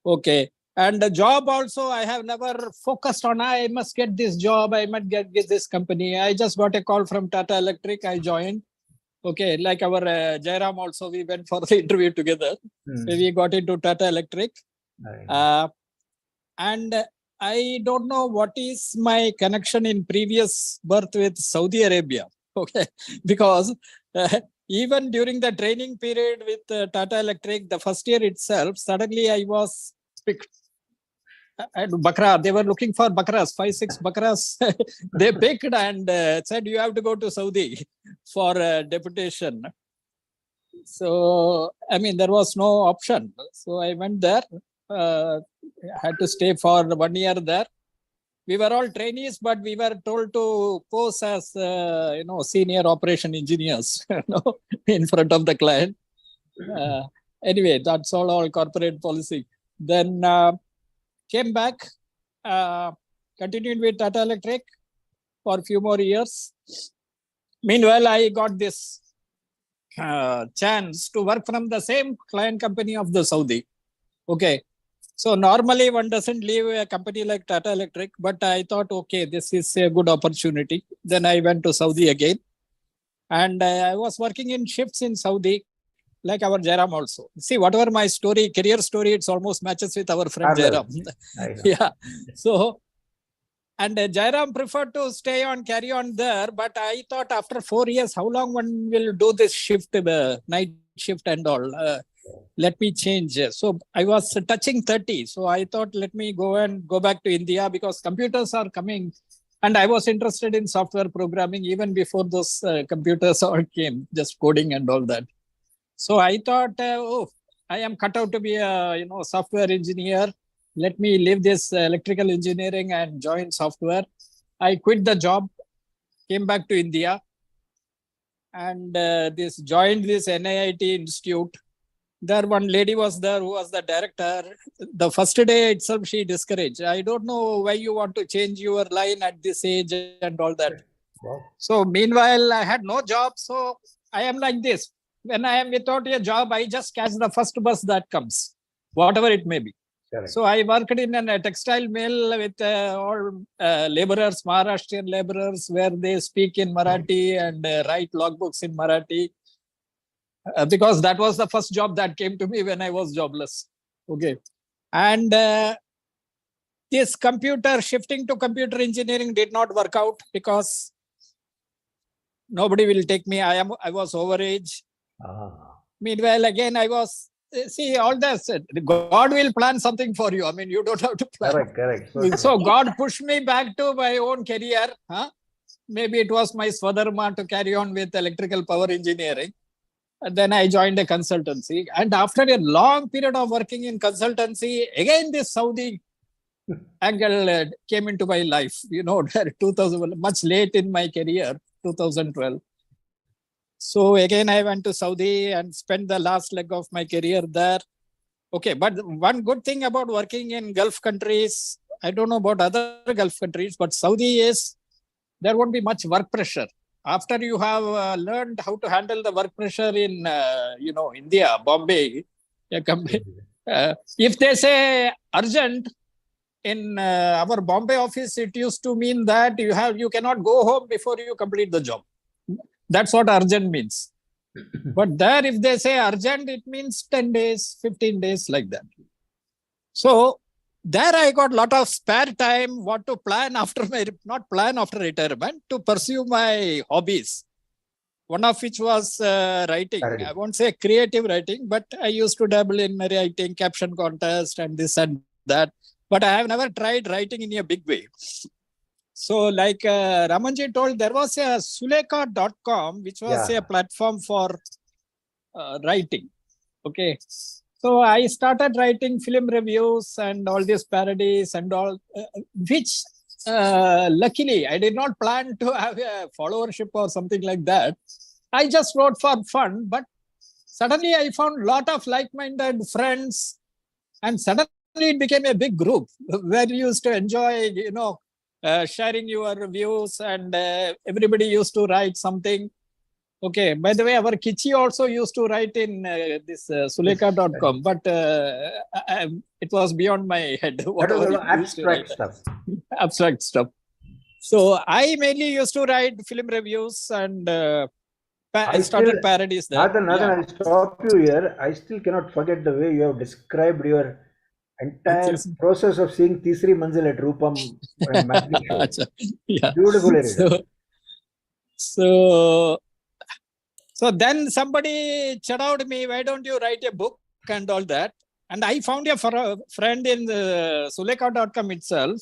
Okay. And the job also, I have never focused on, I must get this job, I must get this company. I just got a call from Tata Electric, I joined. Okay, like our Jairam also, we went for the interview together. So we got into Tata Electric. And I don't know what is my connection in previous birth with Saudi Arabia. Okay, because even during the training period with Tata Electric, the first year itself, suddenly I was picked. And Bakra, they were looking for Bakras, 5-6 Bakras. They picked and said, you have to go to Saudi for deputation. So, I mean, there was no option. So I went there, had to stay for 1 year there. We were all trainees, but we were told to pose as, senior operation engineers, in front of the client. Anyway, that's all corporate policy. Then came back, continued with Tata Electric for a few more years. Meanwhile, I got this chance to work from the same client company of the Saudi. Okay. So normally one doesn't leave a company like Tata Electric, but I thought, okay, this is a good opportunity. Then I went to Saudi again. And I was working in shifts in Saudi, like our Jairam also. See, whatever my story, career story, it's almost matches with our friend Jairam. Yeah. So, and Jairam preferred to carry on there. But I thought after 4 years, how long one will do this shift, night shift and all. Let me change. So I was touching 30. So I thought, let me go back to India because computers are coming. And I was interested in software programming even before those computers all came, just coding and all that. So I thought, I am cut out to be a software engineer. Let me leave this electrical engineering and join software. I quit the job, came back to India, and joined this NIIT Institute. There one lady was there who was the director. The first day itself, she discouraged. I don't know why you want to change your line at this age and all that. Wow. So meanwhile, I had no job. So I am like this. When I am without a job, I just catch the first bus that comes, whatever it may be. Correct. So I worked in a textile mill with all laborers, Maharashtrian laborers, where they speak in Marathi and write logbooks in Marathi. Because that was the first job that came to me when I was jobless. Okay. And this shifting to computer engineering did not work out because nobody will take me. I was overage. Meanwhile, again, I was, see, all this, God will plan something for you. I mean, you don't have to plan. Correct. So God pushed me back to my own career. Maybe it was my Swadharma to carry on with electrical power engineering. And then I joined a consultancy. And after a long period of working in consultancy, again, this Saudi angle came into my life, 2000, much late in my career, 2012. So again, I went to Saudi and spent the last leg of my career there. Okay, but one good thing about working in Gulf countries, I don't know about other Gulf countries, but Saudi is, there won't be much work pressure. After you have learned how to handle the work pressure in, India, Bombay, if they say urgent, in our Bombay office, it used to mean that you cannot go home before you complete the job. That's what urgent means. But there, if they say urgent, it means 10 days, 15 days, like that. So there I got a lot of spare time, what to plan after not plan after retirement, to pursue my hobbies. One of which was writing. I won't say creative writing, but I used to dabble in writing, caption contest and this and that. But I have never tried writing in a big way. So like Ramanji told, there was a suleka.com, which was a platform for writing. Okay. So I started writing film reviews and all these parodies and all, which luckily I did not plan to have a followership or something like that. I just wrote for fun, but suddenly I found a lot of like-minded friends, and suddenly it became a big group where you used to enjoy, sharing your reviews, and everybody used to write something. Okay, by the way, our Kichi also used to write in this suleka.com, but it was beyond my head. That was abstract stuff. Abstract stuff. So I mainly used to write film reviews, and I started parodies there. Nathan, I'll stop you here. I still cannot forget the way you have described your entire process of seeing Tisri Manzil at Rupam. Yeah. Beautiful. So then somebody shouted me, why don't you write a book and all that? And I found a friend in the suleka.com itself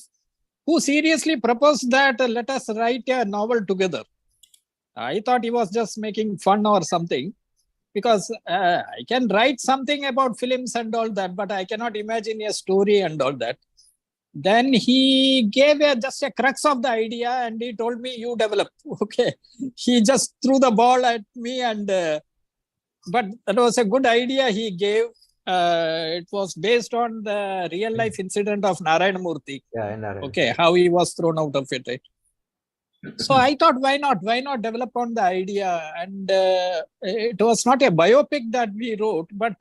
who seriously proposed that let us write a novel together. I thought he was just making fun or something, because I can write something about films and all that, but I cannot imagine a story and all that. Then he gave just a crux of the idea, and he told me, you develop. Okay. He just threw the ball at me, and but that was a good idea he gave. It was based on the real life incident of Narayana Murthy. Okay, how he was thrown out of it. Right? So I thought, why not develop on the idea? And it was not a biopic that we wrote, but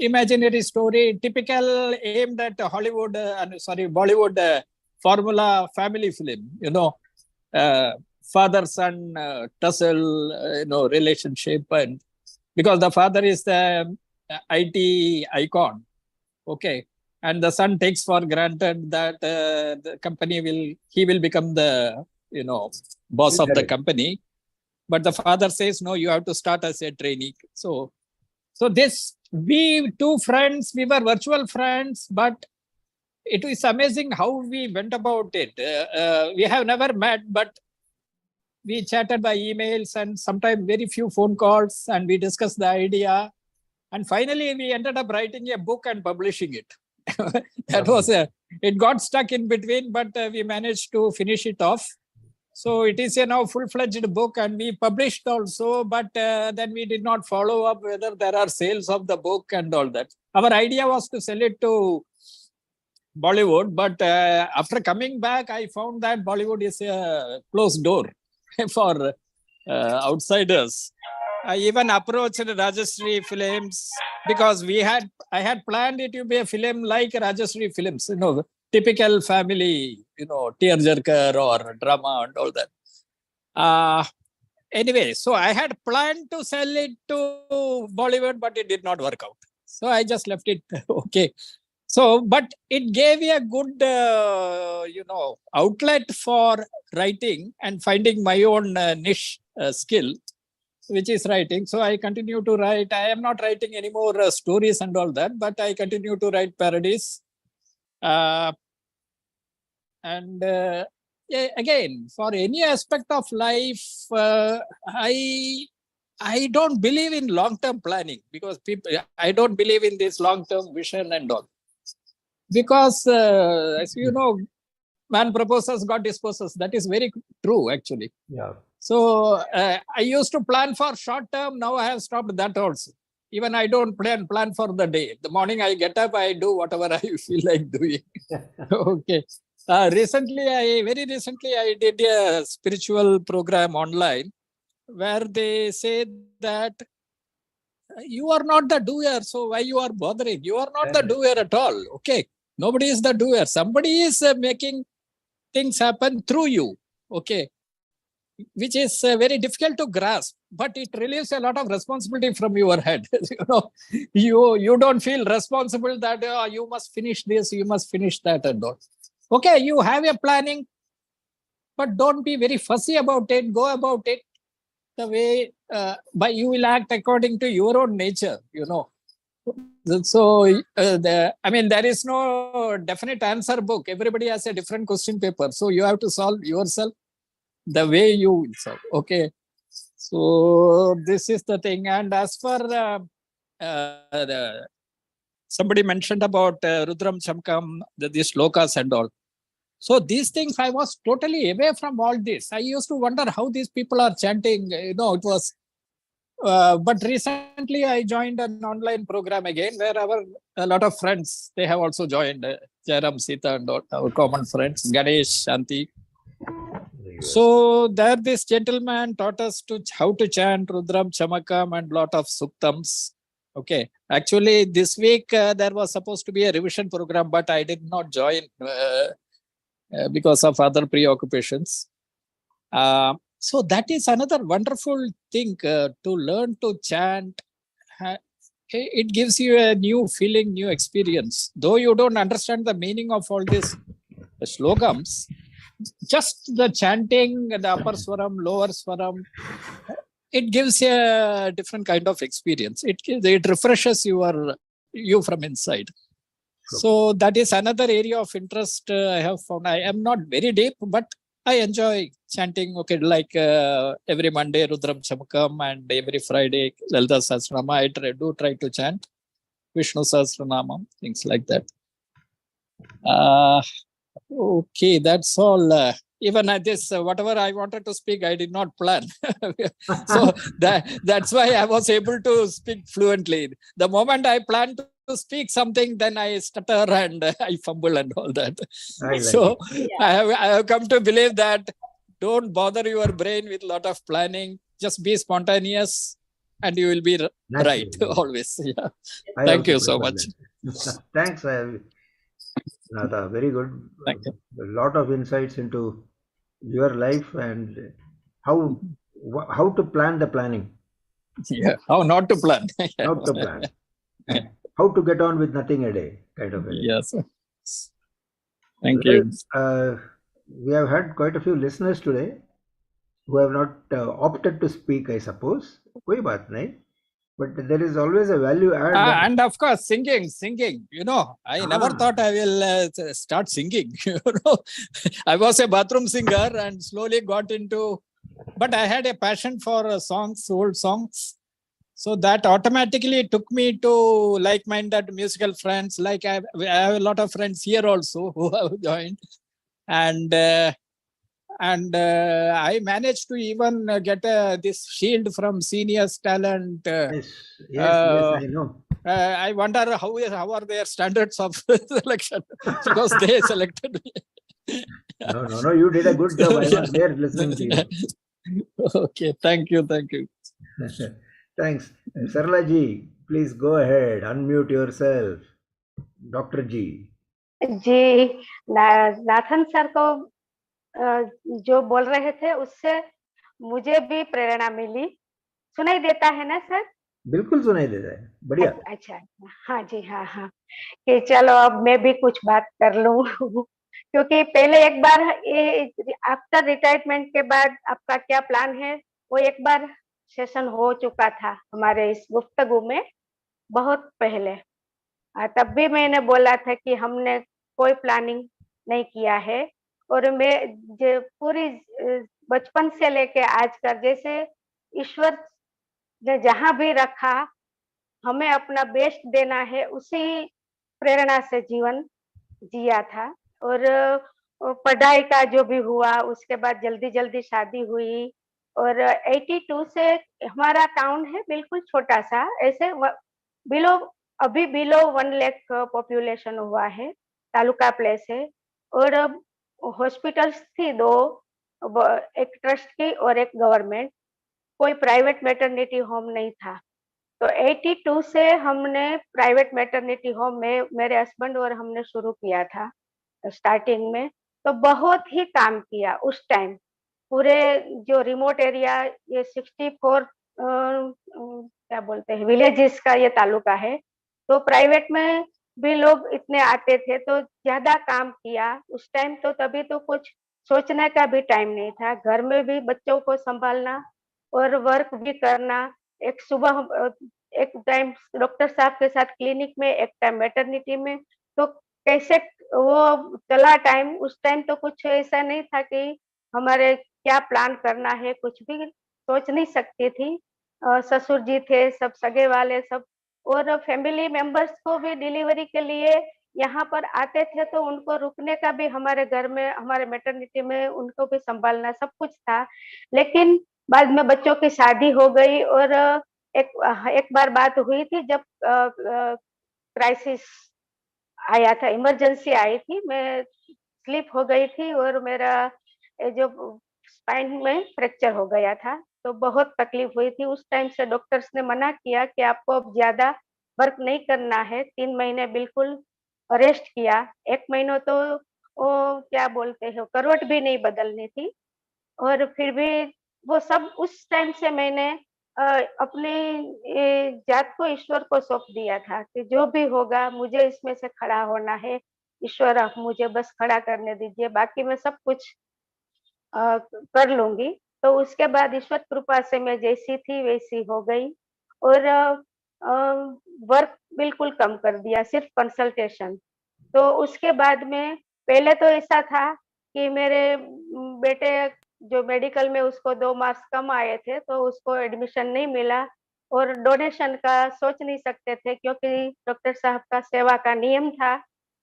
imaginary story, typical aimed at Hollywood, Bollywood formula family film, father-son tussle, relationship, and because the father is the IT icon, okay, and the son takes for granted that the company he will become the, boss of the company, but the father says, no, you have to start as a trainee. So we two friends, we were virtual friends, but it is amazing how we went about it. We have never met, but we chatted by emails and sometimes very few phone calls, and we discussed the idea. And finally, we ended up writing a book and publishing it. It got stuck in between, but we managed to finish it off. So it is a now full-fledged book, and we published also, but then we did not follow up whether there are sales of the book and all that. Our idea was to sell it to Bollywood, but after coming back, I found that Bollywood is a closed door for outsiders. I even approached Rajashree Films, because I had planned it to be a film like Rajashree Films, typical family, tearjerker or drama and all that. Anyway, so I had planned to sell it to Bollywood, but it did not work out. So I just left it. Okay. So, but it gave me a good, outlet for writing and finding my own niche skill, which is writing. So I continue to write. I am not writing any more stories and all that, but I continue to write parodies. And again, for any aspect of life, I don't believe in long-term planning, because I don't believe in this long-term vision and all. Because as you know, man proposes, God disposes. That is very true, actually. Yeah. So I used to plan for short term. Now I have stopped that also. Even I don't plan for the day. The morning I get up, I do whatever I feel like doing. Okay. Very recently, I did a spiritual program online where they say that you are not the doer, so why you are bothering? You are not the doer at all. Okay. Nobody is the doer. Somebody is making things happen through you. Okay. Which is very difficult to grasp, but it relieves a lot of responsibility from your head. You don't feel responsible that you must finish this, you must finish that and all. Okay, you have a planning, but don't be very fussy about it. Go about it the way, but you will act according to your own nature, So, there is no definite answer book. Everybody has a different question paper. So you have to solve yourself the way you will solve. Okay. So this is the thing. And as for somebody mentioned about Rudram Chamkam, these slokas and all. So these things, I was totally away from all this. I used to wonder how these people are chanting. It was. But recently I joined an online program again where a lot of friends, they have also joined, Jairam, Sita and all, our common friends, Ganesh, Shanti. So there this gentleman taught us how to chant Rudram Chamakam and lot of Suktams. Okay. Actually, this week there was supposed to be a revision program, but I did not join because of other preoccupations. So that is another wonderful thing to learn to chant. It gives you a new feeling, new experience. Though you don't understand the meaning of all these slogans, just the chanting, the upper swaram, lower swaram, it gives a different kind of experience. It refreshes you from inside. So that is another area of interest I have found. I am not very deep, but I enjoy chanting. Okay, like every Monday Rudram Chamakam and every Friday Lalita Sahasranama. I do try to chant Vishnu Sahasranama, things like that. Okay, that's all. Even at this, whatever I wanted to speak, I did not plan. So that's why I was able to speak fluently. The moment I plan to speak something, then I stutter and I fumble and all that. I have come to believe that don't bother your brain with a lot of planning. Just be spontaneous and you will be right always. Yeah. Thank you so much. Thanks, Nada. Very good. Thank you. A lot of insights into your life and how to plan the planning. Yeah, how not to plan. How to plan. How to get on with nothing a day, kind of a day. Yes. Thank you. We have had quite a few listeners today who have not opted to speak, I suppose. Koi baat nahi. But there is always a value add. And of course, singing. I never thought I will start singing. I was a bathroom singer and slowly got into, but I had a passion for songs, old songs. So that automatically took me to like-minded musical friends. Like I have a lot of friends here also who have joined. And I managed to even get this shield from Seniors Talent. Yes, I know. I wonder how are their standards of selection because they selected me. No, you did a good job. I was there listening to you. Okay, thank you. Thanks. Sarla ji, please go ahead, unmute yourself. Dr. Ji. Ji, Nathan sir को जो बोल रहे थे उससे मुझे भी प्रेरणा मिली. सुनाई देता है ना सर? बिल्कुल सुनाई देता है. बढ़िया. अच्छा. हाँ जी, हाँ. कि चलो अब मैं भी कुछ बात कर लूं. क्योंकि पहले एक बार आफ्टर रिटायरमेंट के बाद आपका क्या प्लान है वो एक बार सेशन हो चुका था हमारे इस गुफ्तगू में बहुत पहले. तब भी मैंने बोला था कि हमने कोई प्लानिंग नहीं किया है और मैं पूरी बचपन से लेके आज तक जैसे ईश्वर ने जहां भी रखा हमें अपना बेस्ट देना है उसी प्रेरणा से जीवन जिया था. और पढ़ाई का जो भी हुआ उसके बाद जल्दी शादी हुई और 82 से हमारा टाउन है बिल्कुल छोटा सा ऐसे अभी बिलो 1 लाख पॉपुलेशन हुआ है. तालुका प्लेस है और हॉस्पिटल्स थी 2, एक ट्रस्ट की और एक गवर्नमेंट. कोई प्राइवेट मैटरनिटी होम नहीं था. तो 82 से हमने प्राइवेट मैटरनिटी होम में मेरे हस्बैंड और हमने शुरू किया था स्टार्टिंग में। तो बहुत ही काम किया उस टाइम। पूरे जो रिमोट एरिया, ये 64 क्या बोलते हैं विलेजेस का ये तालुका है। तो प्राइवेट में भी लोग इतने आते थे, तो ज्यादा काम किया उस टाइम। तो तभी तो कुछ सोचने का भी टाइम नहीं था। घर में भी बच्चों को संभालना और वर्क भी करना। एक सुबह एक टाइम डॉक्टर साहब के साथ क्लिनिक में, एक टाइम मैटरनिटी में। तो कैसे वो चला टाइम। उस टाइम तो कुछ ऐसा नहीं था कि हमारे क्या प्लान करना है, कुछ भी सोच नहीं सकती थी। ससुर जी थे, सब सगे वाले सब, और फैमिली मेंबर्स को भी डिलीवरी के लिए यहाँ पर आते थे, तो उनको रुकने का भी हमारे घर में, हमारे मैटरनिटी में उनको भी संभालना सब कुछ था। लेकिन बाद में बच्चों की शादी हो गई, और एक एक बार बात हुई थी जब क्राइसिस आया था, इमरजेंसी आई थी। मैं स्लिप हो गई थी और मेरा जो स्पाइन में फ्रैक्चर हो गया था। तो बहुत तकलीफ हुई थी। उस टाइम से डॉक्टर्स ने मना किया कि आपको अब ज्यादा वर्क नहीं करना है। 3 महीने बिल्कुल रेस्ट किया। 1 महीना तो वो क्या बोलते हैं, करवट भी नहीं बदलनी थी। और फिर भी वो सब उस टाइम से मैंने अपने जात को ईश्वर को सौंप दिया था कि जो भी होगा मुझे इसमें से खड़ा होना है। ईश्वर आप मुझे बस खड़ा करने दीजिए, बाकी मैं सब कुछ कर लूंगी। तो उसके बाद ईश्वर कृपा से मैं जैसी थी वैसी हो गई। और वर्क बिल्कुल कम कर दिया, सिर्फ कंसल्टेशन। तो उसके बाद में पहले तो ऐसा था कि मेरे बेटे जो मेडिकल में, उसको 2 मार्क्स कम आए थे, तो उसको एडमिशन नहीं मिला। और डोनेशन का सोच नहीं सकते थे, क्योंकि डॉक्टर साहब का सेवा का नियम था।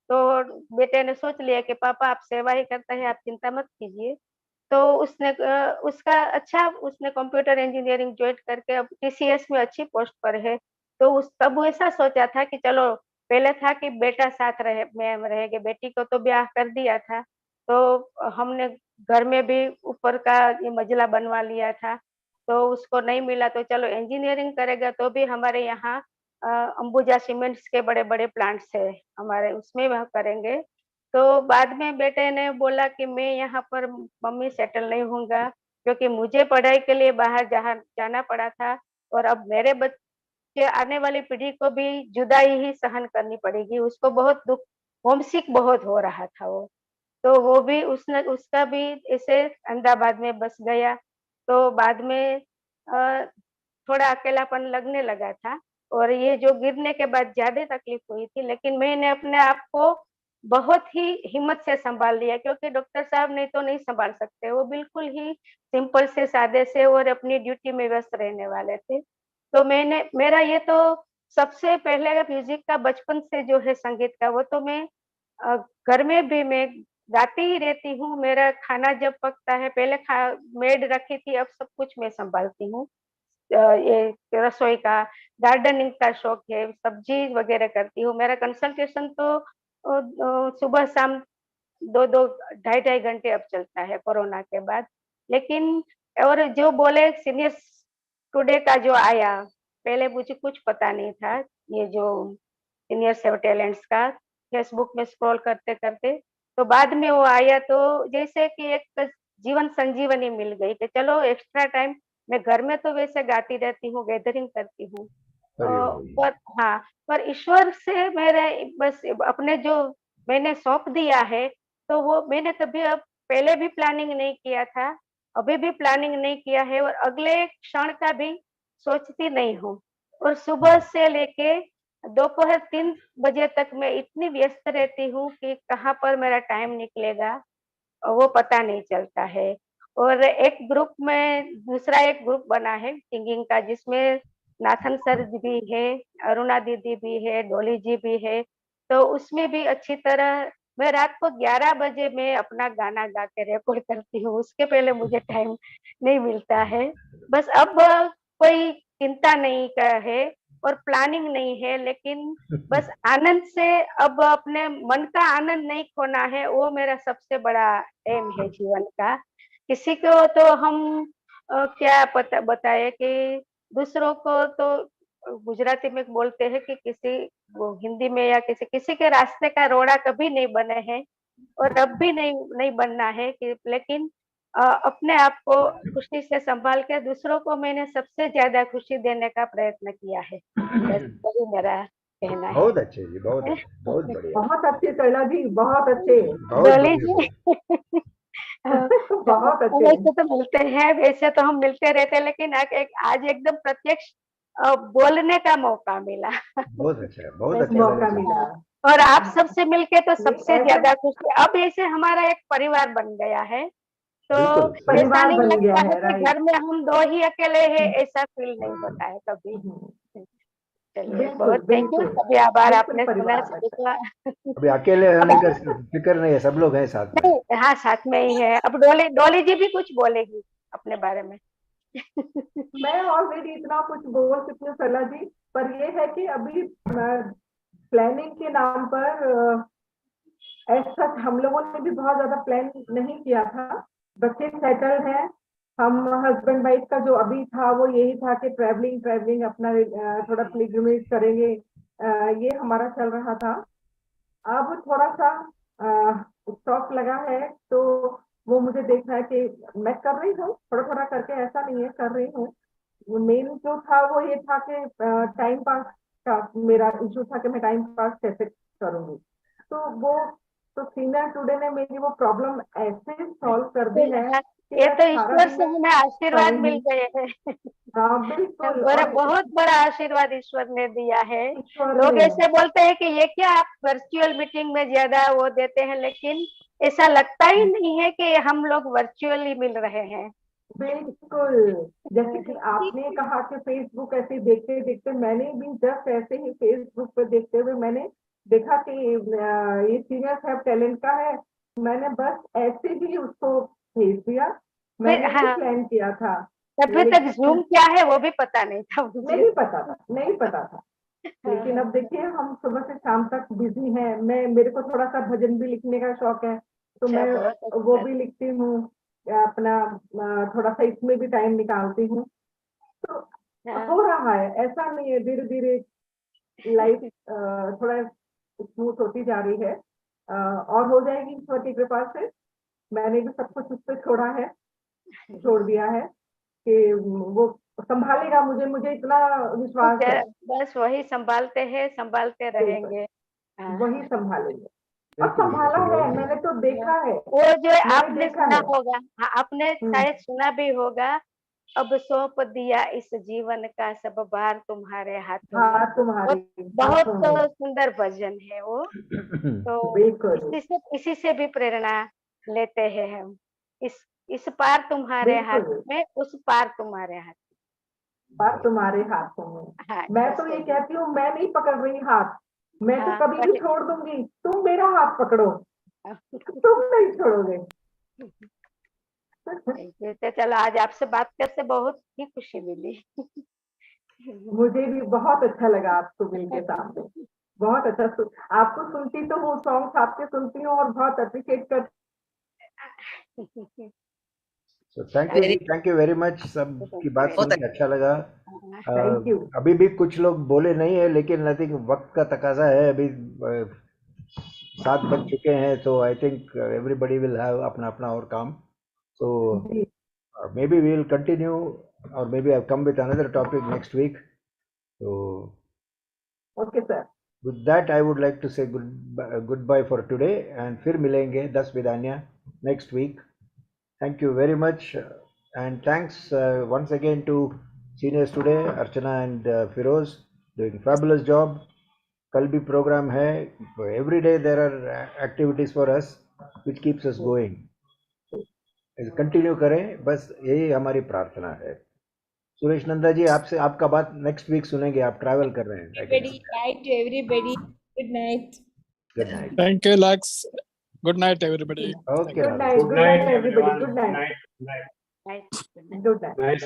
तो बेटे ने सोच लिया कि पापा आप सेवा ही करते हैं, आप चिंता मत कीजिए। तो उसने उसका अच्छा, उसने कंप्यूटर इंजीनियरिंग ज्वाइन करके अब टीसीएस में अच्छी पोस्ट पर है। तो उस तब ऐसा सोचा था कि चलो, पहले था कि बेटा साथ रहे में रहेगा, बेटी को तो ब्याह कर दिया था। तो हमने घर में भी ऊपर का ये मंजिला बनवा लिया था। तो उसको नहीं मिला, तो चलो इंजीनियरिंग करेगा तो भी हमारे यहाँ अंबुजा सीमेंट्स के बड़े बड़े प्लांट्स है हमारे, उसमें वह करेंगे। तो बाद में बेटे ने बोला कि मैं यहाँ पर मम्मी सेटल नहीं होऊंगा, क्योंकि मुझे पढ़ाई के लिए बाहर जहाँ जाना पड़ा था। और अब मेरे बच्चे, आने वाली पीढ़ी को भी जुदाई ही सहन करनी पड़ेगी। उसको बहुत दुख, होमसिक बहुत हो रहा था वो। तो वो भी उसने, उसका भी ऐसे अहमदाबाद में बस गया। तो बाद में थोड़ा अकेलापन लगने लगा था। और ये जो गिरने के बाद ज्यादा तकलीफ हुई थी, लेकिन मैंने अपने आप को बहुत ही हिम्मत से संभाल लिया, क्योंकि डॉक्टर साहब नहीं तो नहीं संभाल सकते। वो बिल्कुल ही सिंपल से, सादे से, और अपनी ड्यूटी में व्यस्त रहने वाले थे। तो मैंने, मेरा ये तो सबसे पहले म्यूजिक का बचपन से जो है संगीत का, वो तो मैं अ, घर में भी मैं गाती ही रहती हूँ। मेरा खाना जब पकता है, पहले मेड रखी थी, अब सब कुछ मैं संभालती हूँ। ये रसोई का, गार्डनिंग का शौक है, सब्जी वगैरह करती हूँ। मेरा कंसल्टेशन तो सुबह शाम 2-2 ढाई-ढाई घंटे अब चलता है कोरोना के बाद। लेकिन और जो बोले सीनियर्स टुडे का जो आया, पहले मुझे कुछ पता नहीं था। ये जो सीनियर सेव टैलेंट्स का, फेसबुक में स्क्रॉल करते करते तो बाद में वो आया। तो जैसे कि एक जीवन संजीवनी मिल गई कि चलो एक्स्ट्रा टाइम, मैं घर में तो वैसे गाती रहती हूँ, गैदरिंग करती हूँ। अरे भाई, पर हाँ, पर ईश्वर से मेरे बस अपने जो मैंने सौंप दिया है, तो वो मैंने कभी अब पहले भी प्लानिंग नहीं किया था, अभी भी प्लानिंग नहीं किया है, और अगले क्षण का भी सोचती नहीं हूँ। और सुबह से लेके दोपहर 3 बजे तक मैं इतनी व्यस्त रहती हूँ कि कहाँ पर मेरा टाइम निकलेगा वो पता नहीं चलता है। और एक ग्रुप में, दूसरा एक ग्रुप बना है सिंगिंग का, जिसमें नाथन सर भी है, अरुणा दीदी भी है, डोली जी भी है। तो उसमें भी अच्छी तरह मैं रात को 11 बजे मैं अपना गाना गा के रिकॉर्ड करती हूँ। उसके पहले मुझे टाइम नहीं मिलता है। बस अब कोई चिंता नहीं का है और प्लानिंग नहीं है, लेकिन बस आनंद से, अब अपने मन का आनंद नहीं खोना है, वो मेरा सबसे बड़ा एम है जीवन का। किसी को तो हम क्या पता बताए कि दूसरों को तो गुजराती में बोलते हैं कि किसी वो हिंदी में या किसी के रास्ते का रोड़ा कभी नहीं बने हैं और अब भी नहीं बनना है कि लेकिन अपने आप को खुशी से संभाल के दूसरों को मैंने सबसे ज्यादा खुशी देने का प्रयत्न किया है। बस वही मेरा कहना है। बहुत अच्छे जी, बहुत अच्छे, बहुत बढ़िया, बहुत अच्छे शैला जी, बहुत अच्छे। बहुत डोली बढ़िया। जी बहुत अच्छे। वैसे तो मिलते हैं, वैसे तो हम मिलते रहते हैं, लेकिन आज एकदम प्रत्यक्ष बोलने का मौका मिला। बहुत अच्छा, बहुत वैसे अच्छा मौका लगा। मिला। और आप सबसे मिलके तो सबसे ऐसे ज्यादा खुशी, अब ऐसे हमारा एक परिवार बन गया है, तो बिल्कुल सही। ऐसा परिवार नहीं बन गया लगता है है, कि राइट। घर में हम 2 ही अकेले हैं, ऐसा फील नहीं होता है कभी। चलिए, बिल्कुल बहुत थैंक यू, बिल्कुल सभी आभार, बिल्कुल आपने सुना परिवार सभी लगता है। का। अभी अकेले होने का फिक्र नहीं है, सब लोग हैं साथ में। नहीं, हाँ साथ में ही है। अब डोली जी भी कुछ बोलेगी अपने बारे में। मैं ऑलरेडी इतना कुछ बोल चुकी हूँ शैला जी, पर ये है कि अभी प्लानिंग के नाम पर ऐसा हम लोगों ने भी बहुत ज्यादा प्लान नहीं किया था। बच्चे सेटल हैं, हम हस्बैंड वाइफ का जो अभी था वो यही था कि ट्रैवलिंग अपना थोड़ा पिलग्रिमेज करेंगे, ये हमारा चल रहा था। अब थोड़ा सा स्टॉप लगा है, तो वो मुझे देखना है कि मैं कर रही हूँ, थोड़ा थोड़ा करके, ऐसा नहीं है, कर रही हूँ। मेन जो था वो ये था कि टाइम पास का मेरा इशू था कि मैं टाइम पास कैसे करूंगी। तो वो तो सीनियर टुडे ने मेरी वो प्रॉब्लम ऐसे सॉल्व कर दी है कि ये मैं तो सारा ईश्वर दिन से हमें आशीर्वाद टाइम मिल गए हैं। हाँ बिल्कुल। बड़ा और बहुत बड़ा आशीर्वाद ईश्वर ने दिया है। ईश्वर लोग ने ऐसे बोलते हैं कि ये क्या आप वर्चुअल मीटिंग में ज्यादा वो देते हैं, लेकिन ऐसा लगता ही नहीं है कि हम लोग वर्चुअली मिल रहे हैं। बिल्कुल, जैसे कि आपने कहा कि फेसबुक ऐसे देखते देखते मैंने भी जस्ट ऐसे ही फेसबुक पे देखते हुए मैंने देखा कि ये सीनियर्स हैव टैलेंट का है, मैंने बस ऐसे ही उसको भेज दिया। मैंने नहीं हाँ, प्लान किया था, तभी तक जूम लेकिन क्या है वो भी पता नहीं था मुझे। नहीं पता था, नहीं पता था। लेकिन अब देखिए हम सुबह से शाम तक बिजी हैं। मेरे को थोड़ा सा भजन भी लिखने का शौक है, तो अच्छा, मैं बहुत अच्छी वो बात। भी लिखती हूँ, अपना थोड़ा सा इसमें भी टाइम निकालती हूँ। तो हाँ। हो रहा है, ऐसा नहीं है, धीरे धीरे लाइफ थोड़ा स्मूथ होती जा रही है, और हो जाएगी ईश्वर की कृपा से। मैंने भी सब कुछ उस पर छोड़ दिया है कि वो संभालेगा मुझे, मुझे इतना विश्वास है। बस वही संभालते हैं, संभालते बिल्कुल, रहेंगे। हाँ, वही संभालेंगे। और बिल्कुल संभाला बिल्कुल, है, वही मैंने तो देखा है, वो जो मैंने आपने देखा सुना है। होगा, हाँ, आपने शायद सुना भी होगा, अब सौंप दिया इस जीवन का सब भार तुम्हारे हाथों में। हाँ तुम्हारी बहुत हाथों में। सुंदर भजन है वो। तो बिल्कुल इसी से भी प्रेरणा लेते हैं हम। इस पार तुम्हारे हाथ बिल्कुल, में, उस पार तुम्हारे हाथ बात तुम्हारे हाथों में। में। हाँ, मैं बस तो ये वही। कहती हूँ, मैं नहीं पकड़ रही हाथ, मैं तो हाँ, कभी भी वही। छोड़ दूंगी, तुम मेरा हाथ पकड़ो, तुम नहीं छोड़ोगे। तो चलो, आज आपसे बात करके बहुत ही खुशी मिली। मुझे भी बहुत अच्छा लगा आपको मिलके सामने, बहुत अच्छा। आपको सुनती तो हूँ, सॉन्ग्स आपके सुनती हूँ और बहुत अप्रिशिएट कर। So, thank you very much. सब की बात सुन के अच्छा लगा। Thank you. अभी भी कुछ लोग बोले नहीं है, लेकिन आई थिंक वक्त का तकाजा है। अभी 7 बज चुके हैं, तो I think everybody will have अपना अपना और काम। So maybe we will continue, और maybe I come with another topic next week. तो okay sir, with that I would like to say goodbye for today, and फिर मिलेंगे 10 विदानिया next week. Thank you very much, and thanks once again to seniors today, Archana and Firoz, doing fabulous job. कल भी program है, every day there are activities for us which keeps us going. Continue करें, बस यही हमारी प्रार्थना है। सुरेश नंदा जी, आपसे आपका बात नेक्स्ट वीक सुनेंगे, आप ट्रैवल कर रहे हैं। Night to everybody. Good night. Good night. Thank you, Lux. Good night, everybody. Okay, good night, good night everybody, good night, Right. Good night.